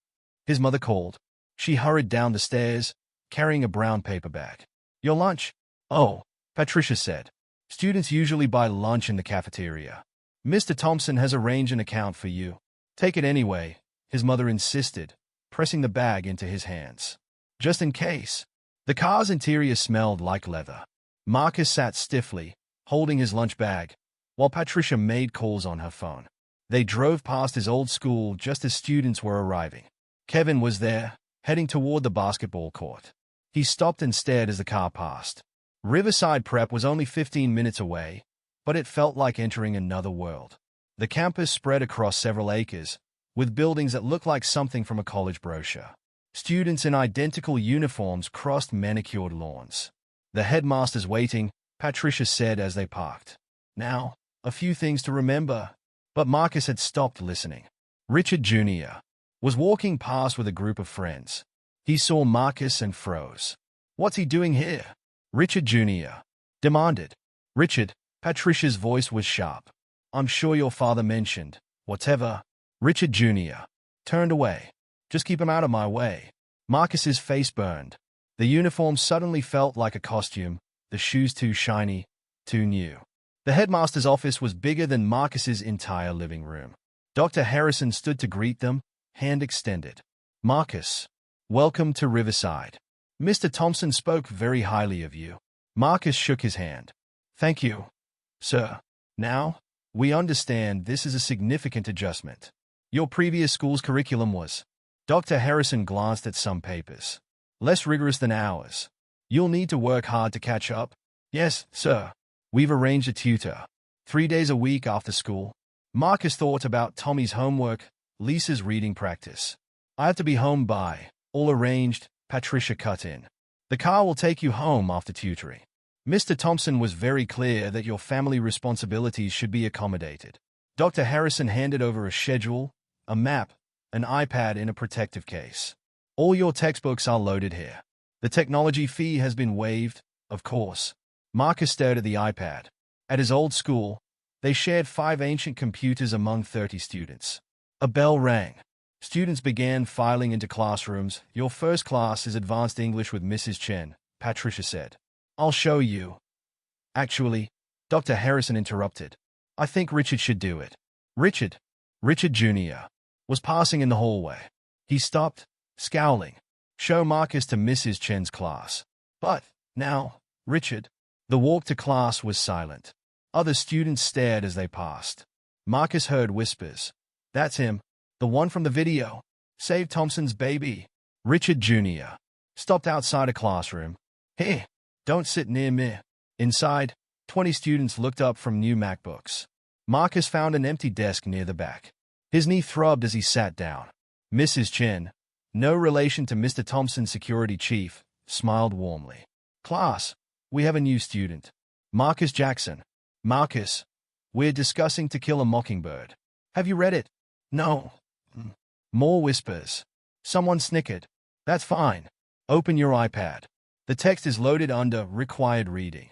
His mother called. She hurried down the stairs, carrying a brown paper bag. Your lunch? Oh, Patricia said. Students usually buy lunch in the cafeteria. Mr. Thompson has arranged an account for you. Take it anyway, his mother insisted, pressing the bag into his hands. Just in case. The car's interior smelled like leather. Marcus sat stiffly, holding his lunch bag, while Patricia made calls on her phone. They drove past his old school just as students were arriving. Kevin was there, heading toward the basketball court. He stopped and stared as the car passed. Riverside Prep was only 15 minutes away, but it felt like entering another world. The campus spread across several acres, with buildings that looked like something from a college brochure. Students in identical uniforms crossed manicured lawns. The headmaster's waiting, Patricia said as they parked. Now, a few things to remember. But Marcus had stopped listening. Richard Jr. was walking past with a group of friends. He saw Marcus and froze. What's he doing here? Richard Jr. demanded. Richard, Patricia's voice was sharp. I'm sure your father mentioned, whatever. Richard Jr. turned away. Just keep him out of my way. Marcus's face burned. The uniform suddenly felt like a costume, the shoes too shiny, too new. The headmaster's office was bigger than Marcus's entire living room. Dr. Harrison stood to greet them, hand extended. Marcus, welcome to Riverside. Mr. Thompson spoke very highly of you. Marcus shook his hand. Thank you, sir. Now, we understand this is a significant adjustment. Your previous school's curriculum was. Dr. Harrison glanced at some papers. Less rigorous than ours. You'll need to work hard to catch up. Yes, sir. We've arranged a tutor. 3 days a week after school. Marcus thought about Tommy's homework, Lisa's reading practice. I have to be home by. All arranged, Patricia cut in. The car will take you home after tutoring. Mr. Thompson was very clear that your family responsibilities should be accommodated. Dr. Harrison handed over a schedule, a map, an iPad in a protective case. All your textbooks are loaded here. The technology fee has been waived, of course. Marcus stared at the iPad. At his old school, they shared 5 ancient computers among 30 students. A bell rang. Students began filing into classrooms. Your first class is Advanced English with Mrs. Chen, Patricia said. I'll show you. Actually, Dr. Harrison interrupted. I think Richard should do it. Richard Jr. was passing in the hallway. He stopped, scowling. Show Marcus to Mrs. Chen's class. But, now, Richard. The walk to class was silent. Other students stared as they passed. Marcus heard whispers. That's him. The one from the video. Save Thompson's baby. Richard Jr. stopped outside a classroom. Hey, don't sit near me. Inside, 20 students looked up from new MacBooks. Marcus found an empty desk near the back. His knee throbbed as he sat down. Mrs. Chen, no relation to Mr. Thompson's security chief, smiled warmly. Class, we have a new student. Marcus Jackson. Marcus, we're discussing To Kill a Mockingbird. Have you read it? No. More whispers. Someone snickered. That's fine. Open your iPad. The text is loaded under Required Reading.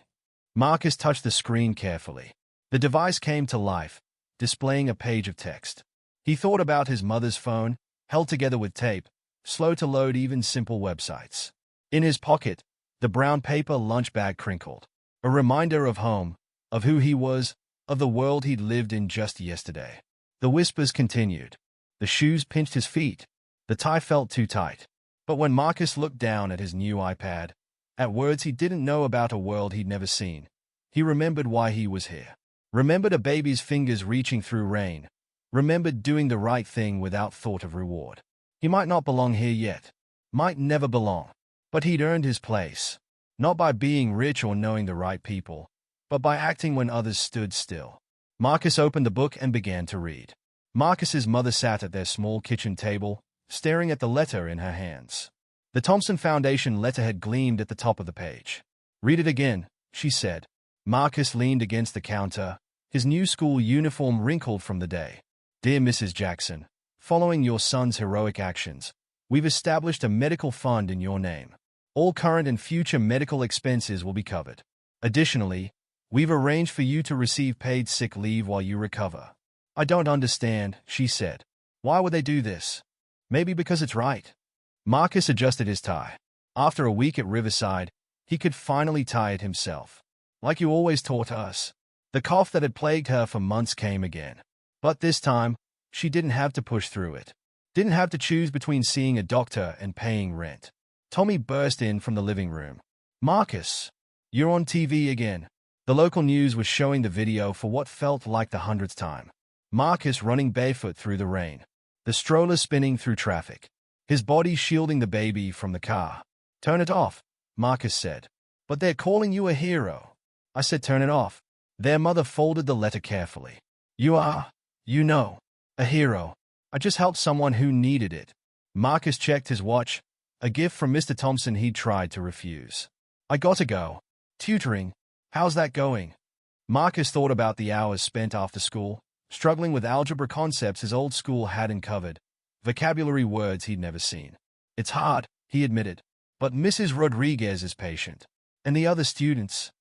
Marcus touched the screen carefully. The device came to life, displaying a page of text. He thought about his mother's phone, held together with tape, slow to load even simple websites. In his pocket, the brown paper lunch bag crinkled. A reminder of home, of who he was, of the world he'd lived in just yesterday. The whispers continued. The shoes pinched his feet. The tie felt too tight. But when Marcus looked down at his new iPad, at words he didn't know about a world he'd never seen, he remembered why he was here. Remembered a baby's fingers reaching through rain. Remembered doing the right thing without thought of reward. He might not belong here yet, might never belong. But he'd earned his place, not by being rich or knowing the right people, but by acting when others stood still. Marcus opened the book and began to read. Marcus's mother sat at their small kitchen table, staring at the letter in her hands. The Thompson Foundation letterhead gleamed at the top of the page. "Read it again," she said. Marcus leaned against the counter, his new school uniform wrinkled from the day. "Dear Mrs. Jackson, following your son's heroic actions, we've established a medical fund in your name. All current and future medical expenses will be covered. Additionally, we've arranged for you to receive paid sick leave while you recover." "I don't understand," she said. "Why would they do this?" "Maybe because it's right." Marcus adjusted his tie. After a week at Riverside, he could finally tie it himself. "Like you always taught us." The cough that had plagued her for months came again. But this time, she didn't have to push through it. Didn't have to choose between seeing a doctor and paying rent. Tommy burst in from the living room. "Marcus, you're on TV again." The local news was showing the video for what felt like the 100th time. Marcus running barefoot through the rain. The stroller spinning through traffic. His body shielding the baby from the car. "Turn it off," Marcus said. "But they're calling you a hero." "I said turn it off." Their mother folded the letter carefully. "You are, a hero. I just helped someone who needed it." Marcus checked his watch, a gift from Mr. Thompson he'd tried to refuse. "I gotta go. Tutoring. How's that going?" Marcus thought about the hours spent after school, struggling with algebra concepts his old school hadn't covered, vocabulary words he'd never seen. "It's hard," he admitted, "but Mrs. Rodriguez is patient. And the other students."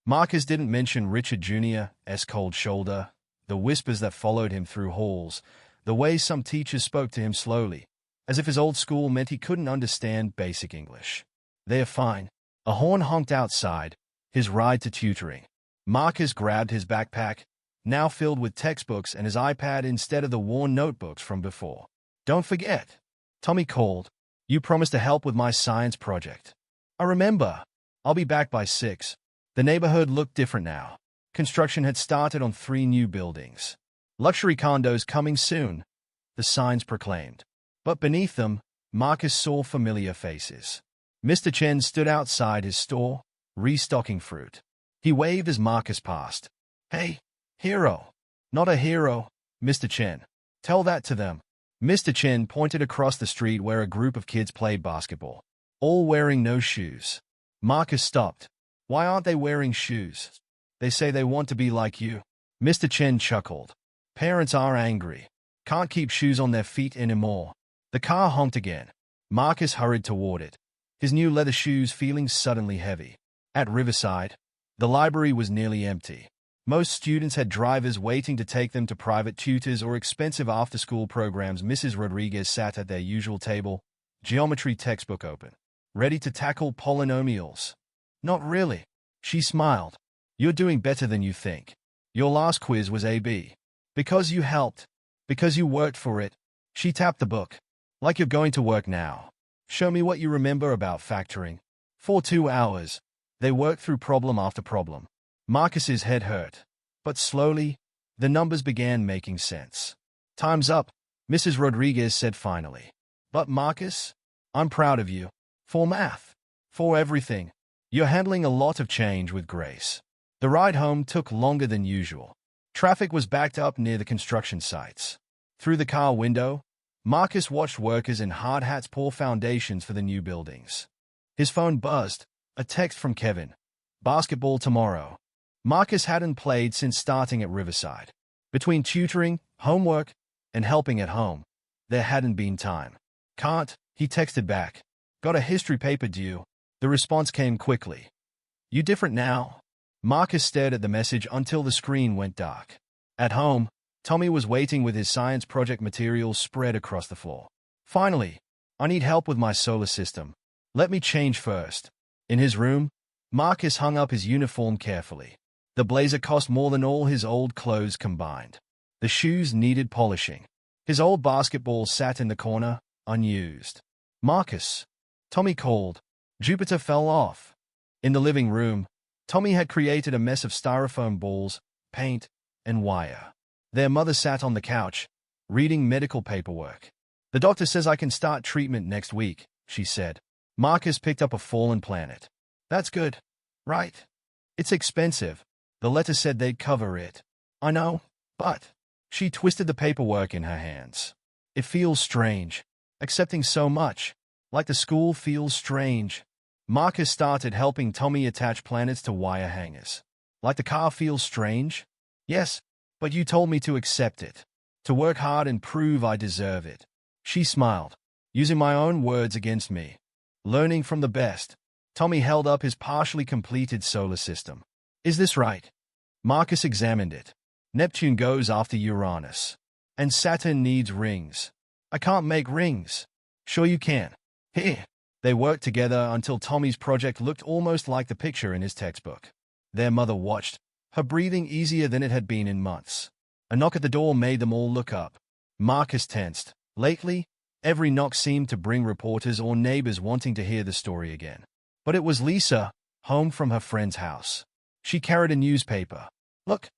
Marcus didn't mention Richard Jr.'s cold shoulder, the whispers that followed him through halls, the way some teachers spoke to him slowly, as if his old school meant he couldn't understand basic English. "They're fine." A horn honked outside, his ride to tutoring. Marcus grabbed his backpack, now filled with textbooks and his iPad instead of the worn notebooks from before. "Don't forget," Tommy called. "You promised to help with my science project." "I remember. I'll be back by 6. The neighborhood looked different now. Construction had started on 3 new buildings. "Luxury condos coming soon," the signs proclaimed. But beneath them, Marcus saw familiar faces. Mr. Chen stood outside his store, restocking fruit. He waved as Marcus passed. "Hey, hero." "Not a hero, Mr. Chen. Tell that to them." Mr. Chen pointed across the street where a group of kids played basketball, all wearing no shoes. Marcus stopped. "Why aren't they wearing shoes?" "They say they want to be like you." Mr. Chen chuckled. "Parents are angry. Can't keep shoes on their feet anymore." The car honked again. Marcus hurried toward it, his new leather shoes feeling suddenly heavy. At Riverside, the library was nearly empty. Most students had drivers waiting to take them to private tutors or expensive after-school programs. Mrs. Rodriguez sat at their usual table, geometry textbook open, ready to tackle polynomials. "Not really." She smiled. "You're doing better than you think. Your last quiz was AB. Because you helped. Because you worked for it." She tapped the book. "Like you're going to work now. Show me what you remember about factoring." For 2 hours, they worked through problem after problem. Marcus's head hurt. But slowly, the numbers began making sense. "Time's up," Mrs. Rodriguez said finally. "But Marcus, I'm proud of you. For math. For everything. You're handling a lot of change with grace." The ride home took longer than usual. Traffic was backed up near the construction sites. Through the car window, Marcus watched workers in hard hats pour foundations for the new buildings. His phone buzzed, a text from Kevin. "Basketball tomorrow." Marcus hadn't played since starting at Riverside. Between tutoring, homework, and helping at home, there hadn't been time. "Can't," he texted back. "Got a history paper due." The response came quickly. "You different now?" Marcus stared at the message until the screen went dark. At home, Tommy was waiting with his science project materials spread across the floor. "Finally, I need help with my solar system. Let me change first." In his room, Marcus hung up his uniform carefully. The blazer cost more than all his old clothes combined. The shoes needed polishing. His old basketball sat in the corner, unused. "Marcus," Tommy called. Jupiter fell off. In the living room, Tommy had created a mess of styrofoam balls, paint, and wire. Their mother sat on the couch, reading medical paperwork. "The doctor says I can start treatment next week," she said. Marcus picked up a fallen planet. That's good, right? It's expensive. The letter said they'd cover it. I know, but... She twisted the paperwork in her hands. It feels strange. Accepting so much. Like the school feels strange. Marcus started helping Tommy attach planets to wire hangers. Like the car feels strange? Yes, but you told me to accept it. To work hard and prove I deserve it. She smiled, using my own words against me. Learning from the best. Tommy held up his partially completed solar system. Is this right? Marcus examined it. Neptune goes after Uranus. And Saturn needs rings. I can't make rings. Sure you can. Here. They worked together until Tommy's project looked almost like the picture in his textbook. Their mother watched, her breathing easier than it had been in months. A knock at the door made them all look up. Marcus tensed. Lately, every knock seemed to bring reporters or neighbors wanting to hear the story again. But it was Lisa, home from her friend's house. She carried a newspaper. Look.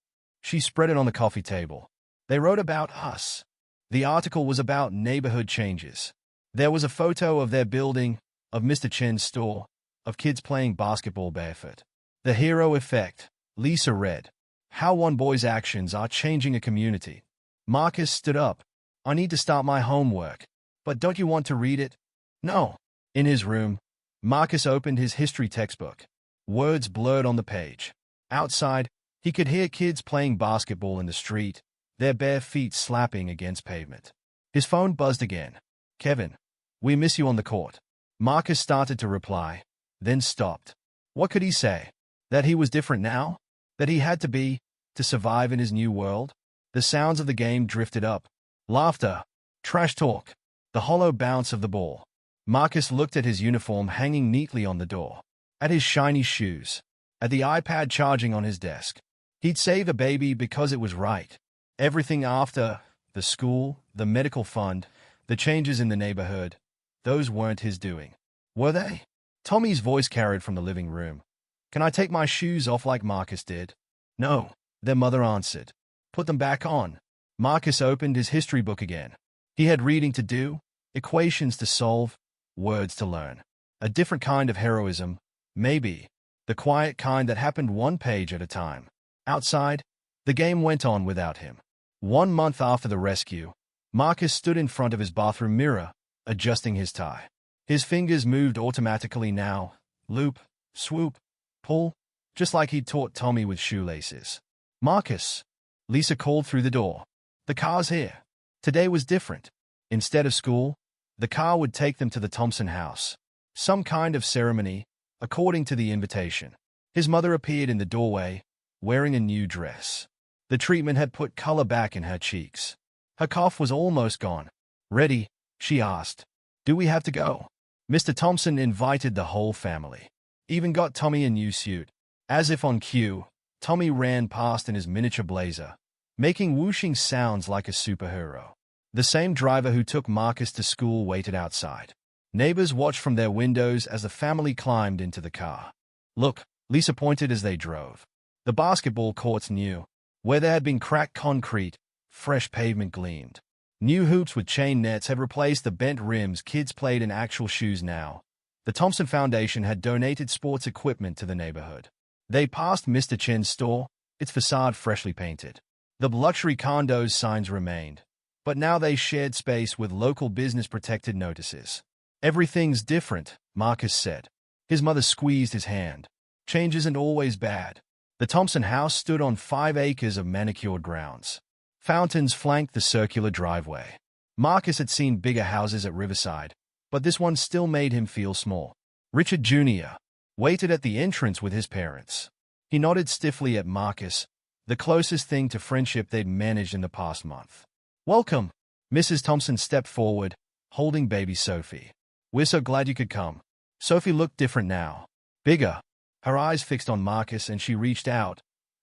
She spread it on the coffee table. They wrote about us. The article was about neighborhood changes. There was a photo of their building, of Mr. Chen's store, of kids playing basketball barefoot. The hero effect, Lisa read. How one boy's actions are changing a community. Marcus stood up. I need to start my homework. But don't you want to read it? No. In his room, Marcus opened his history textbook. Words blurred on the page. Outside, he could hear kids playing basketball in the street, their bare feet slapping against pavement. His phone buzzed again. Kevin, we miss you on the court. Marcus started to reply, then stopped. What could he say? That he was different now? That he had to be, to survive in his new world? The sounds of the game drifted up. Laughter. Trash talk. The hollow bounce of the ball. Marcus looked at his uniform hanging neatly on the door. At his shiny shoes. At the iPad charging on his desk. He'd save a baby because it was right. Everything after, the school, the medical fund, the changes in the neighborhood, those weren't his doing. Were they? Tommy's voice carried from the living room. Can I take my shoes off like Marcus did? No, their mother answered. Put them back on. Marcus opened his history book again. He had reading to do, equations to solve, words to learn. A different kind of heroism, maybe. The quiet kind that happened one page at a time. Outside, the game went on without him. 1 month after the rescue, Marcus stood in front of his bathroom mirror, adjusting his tie. His fingers moved automatically now. Loop, swoop, pull, just like he'd taught Tommy with shoelaces. Marcus, Lisa called through the door. The car's here. Today was different. Instead of school, the car would take them to the Thompson house. Some kind of ceremony, according to the invitation. His mother appeared in the doorway, wearing a new dress. The treatment had put color back in her cheeks. Her cough was almost gone. Ready? She asked. Do we have to go? Mr. Thompson invited the whole family. Even got Tommy a new suit. As if on cue, Tommy ran past in his miniature blazer, making whooshing sounds like a superhero. The same driver who took Marcus to school waited outside. Neighbors watched from their windows as the family climbed into the car. Look, Lisa pointed as they drove. The basketball court's new. Where there had been cracked concrete, fresh pavement gleamed. New hoops with chain nets had replaced the bent rims kids played in actual shoes now. The Thompson Foundation had donated sports equipment to the neighborhood. They passed Mr. Chen's store, its facade freshly painted. The luxury condos signs remained, but now they shared space with local business-protected notices. Everything's different, Marcus said. His mother squeezed his hand. Change isn't always bad. The Thompson house stood on 5 acres of manicured grounds. Fountains flanked the circular driveway. Marcus had seen bigger houses at Riverside, but this one still made him feel small. Richard Jr. waited at the entrance with his parents. He nodded stiffly at Marcus, the closest thing to friendship they'd managed in the past month. Welcome. Mrs. Thompson stepped forward, holding baby Sophie. We're so glad you could come. Sophie looked different now. Bigger. Her eyes fixed on Marcus, and she reached out,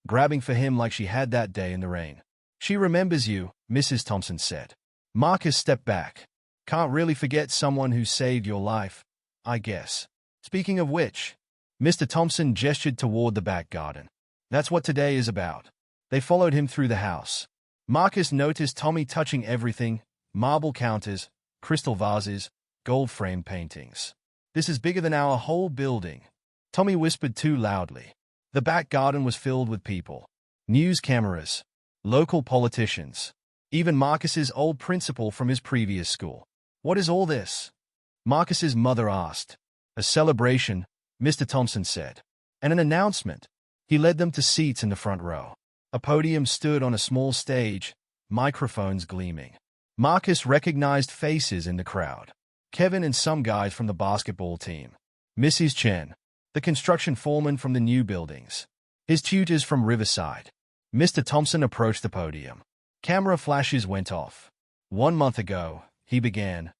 grabbing for him like she had that day in the rain. She remembers you, Mrs. Thompson said. Marcus stepped back. Can't really forget someone who saved your life, I guess. Speaking of which, Mr. Thompson gestured toward the back garden. That's what today is about. They followed him through the house. Marcus noticed Tommy touching everything, marble counters, crystal vases, gold-framed paintings. This is bigger than our whole building, Tommy whispered too loudly. The back garden was filled with people. News cameras, local politicians, even Marcus's old principal from his previous school. What is all this? Marcus's mother asked. A celebration, Mr. Thompson said. And an announcement. He led them to seats in the front row. A podium stood on a small stage, microphones gleaming. Marcus recognized faces in the crowd. Kevin and some guys from the basketball team. Mrs. Chen, the construction foreman from the new buildings. His tutors from Riverside. Mr. Thompson approached the podium. Camera flashes went off. 1 month ago, he began.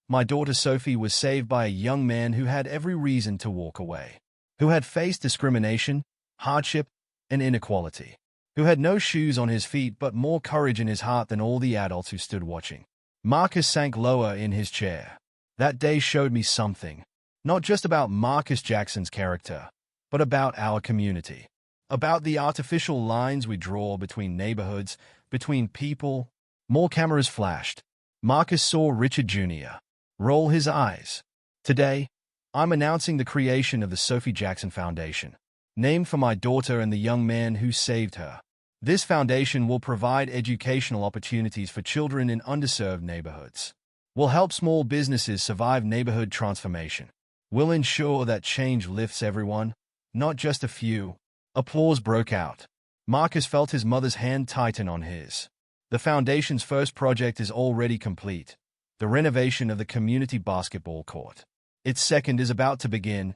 My daughter Sophie was saved by a young man who had every reason to walk away. Who had faced discrimination, hardship, and inequality. Who had no shoes on his feet but more courage in his heart than all the adults who stood watching. Marcus sank lower in his chair. That day showed me something. Not just about Marcus Jackson's character, but about our community. About the artificial lines we draw between neighborhoods, between people. More cameras flashed. Marcus saw Richard Jr. roll his eyes. Today, I'm announcing the creation of the Sophie Jackson Foundation, named for my daughter and the young man who saved her. This foundation will provide educational opportunities for children in underserved neighborhoods. Will help small businesses survive neighborhood transformation. Will ensure that change lifts everyone, not just a few. Applause broke out. Marcus felt his mother's hand tighten on his. The foundation's first project is already complete, the renovation of the community basketball court. Its second is about to begin,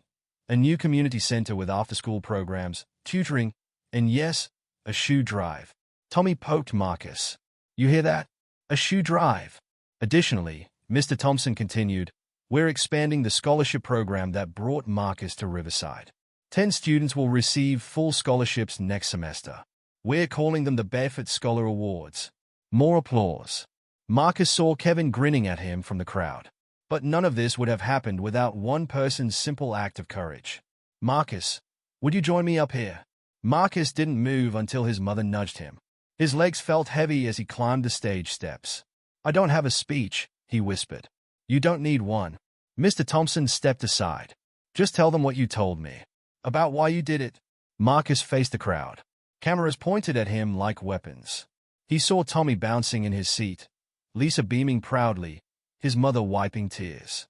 a new community center with after-school programs, tutoring, and yes, a shoe drive. Tommy poked Marcus. You hear that? A shoe drive. Additionally, Mr. Thompson continued, we're expanding the scholarship program that brought Marcus to Riverside. 10 students will receive full scholarships next semester. We're calling them the Barefoot Scholar Awards. More applause. Marcus saw Kevin grinning at him from the crowd. But none of this would have happened without one person's simple act of courage. Marcus, would you join me up here? Marcus didn't move until his mother nudged him. His legs felt heavy as he climbed the stage steps. I don't have a speech, he whispered. You don't need one. Mr. Thompson stepped aside. Just tell them what you told me. About why you did it. Marcus faced the crowd. Cameras pointed at him like weapons. He saw Tommy bouncing in his seat, Lisa beaming proudly, his mother wiping tears.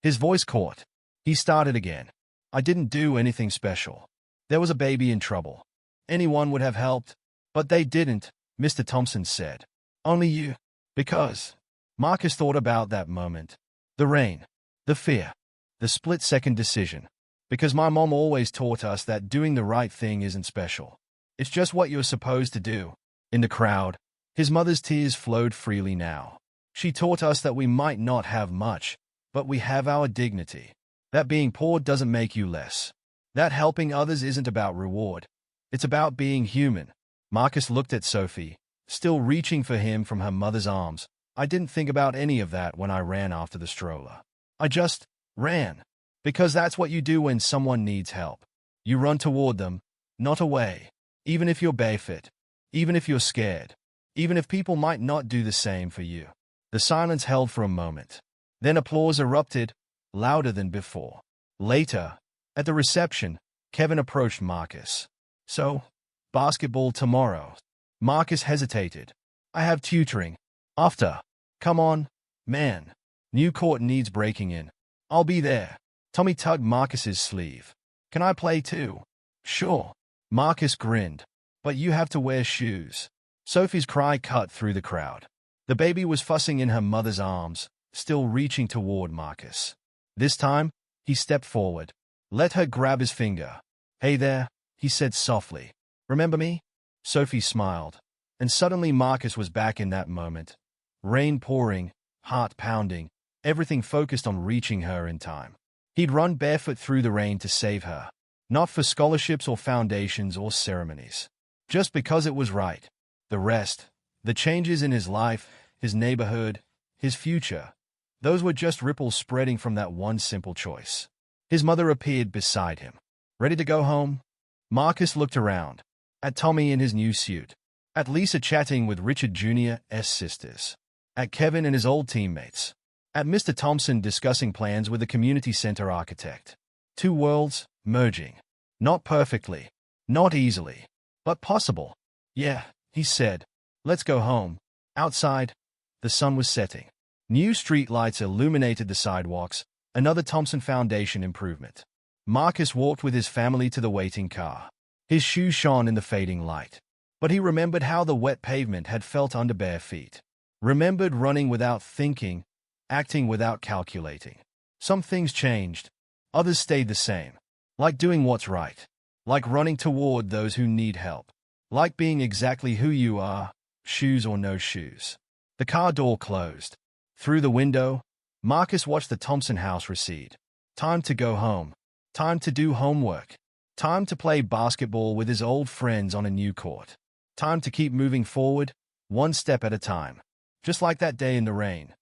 His voice caught. He started again. I didn't do anything special. There was a baby in trouble. Anyone would have helped, but they didn't, Mr. Thompson said. Only you. Because. Marcus thought about that moment. The rain. The fear. The split-second decision. Because my mom always taught us that doing the right thing isn't special. It's just what you're supposed to do. In the crowd, his mother's tears flowed freely now. She taught us that we might not have much, but we have our dignity. That being poor doesn't make you less. That helping others isn't about reward. It's about being human. Marcus looked at Sophie, still reaching for him from her mother's arms. I didn't think about any of that when I ran after the stroller. I just ran. Because that's what you do when someone needs help. You run toward them, not away. Even if you're barefoot. Even if you're scared. Even if people might not do the same for you. The silence held for a moment. Then applause erupted, louder than before. Later, at the reception, Kevin approached Marcus. So, basketball tomorrow. Marcus hesitated. I have tutoring. After. Come on, man. New court needs breaking in. I'll be there. Tommy tugged Marcus's sleeve. Can I play too? Sure. Marcus grinned. But you have to wear shoes. Sophie's cry cut through the crowd. The baby was fussing in her mother's arms, still reaching toward Marcus. This time, he stepped forward. Let her grab his finger. Hey there, he said softly. Remember me? Sophie smiled. And suddenly Marcus was back in that moment. Rain pouring, heart pounding, everything focused on reaching her in time. He'd run barefoot through the rain to save her. Not for scholarships or foundations or ceremonies. Just because it was right. The rest, the changes in his life, his neighborhood, his future, those were just ripples spreading from that one simple choice. His mother appeared beside him. Ready to go home? Marcus looked around. At Tommy in his new suit. At Lisa chatting with Richard Jr.'s sisters. At Kevin and his old teammates. At Mr. Thompson discussing plans with the community center architect. Two worlds merging. Not perfectly. Not easily. But possible. Yeah, he said. Let's go home. Outside, the sun was setting. New street lights illuminated the sidewalks, another Thompson Foundation improvement. Marcus walked with his family to the waiting car. His shoes shone in the fading light. But he remembered how the wet pavement had felt under bare feet. Remembered running without thinking, acting without calculating. Some things changed. Others stayed the same. Like doing what's right. Like running toward those who need help. Like being exactly who you are, shoes or no shoes. The car door closed. Through the window, Marcus watched the Thompson house recede. Time to go home. Time to do homework. Time to play basketball with his old friends on a new court. Time to keep moving forward, one step at a time. Just like that day in the rain.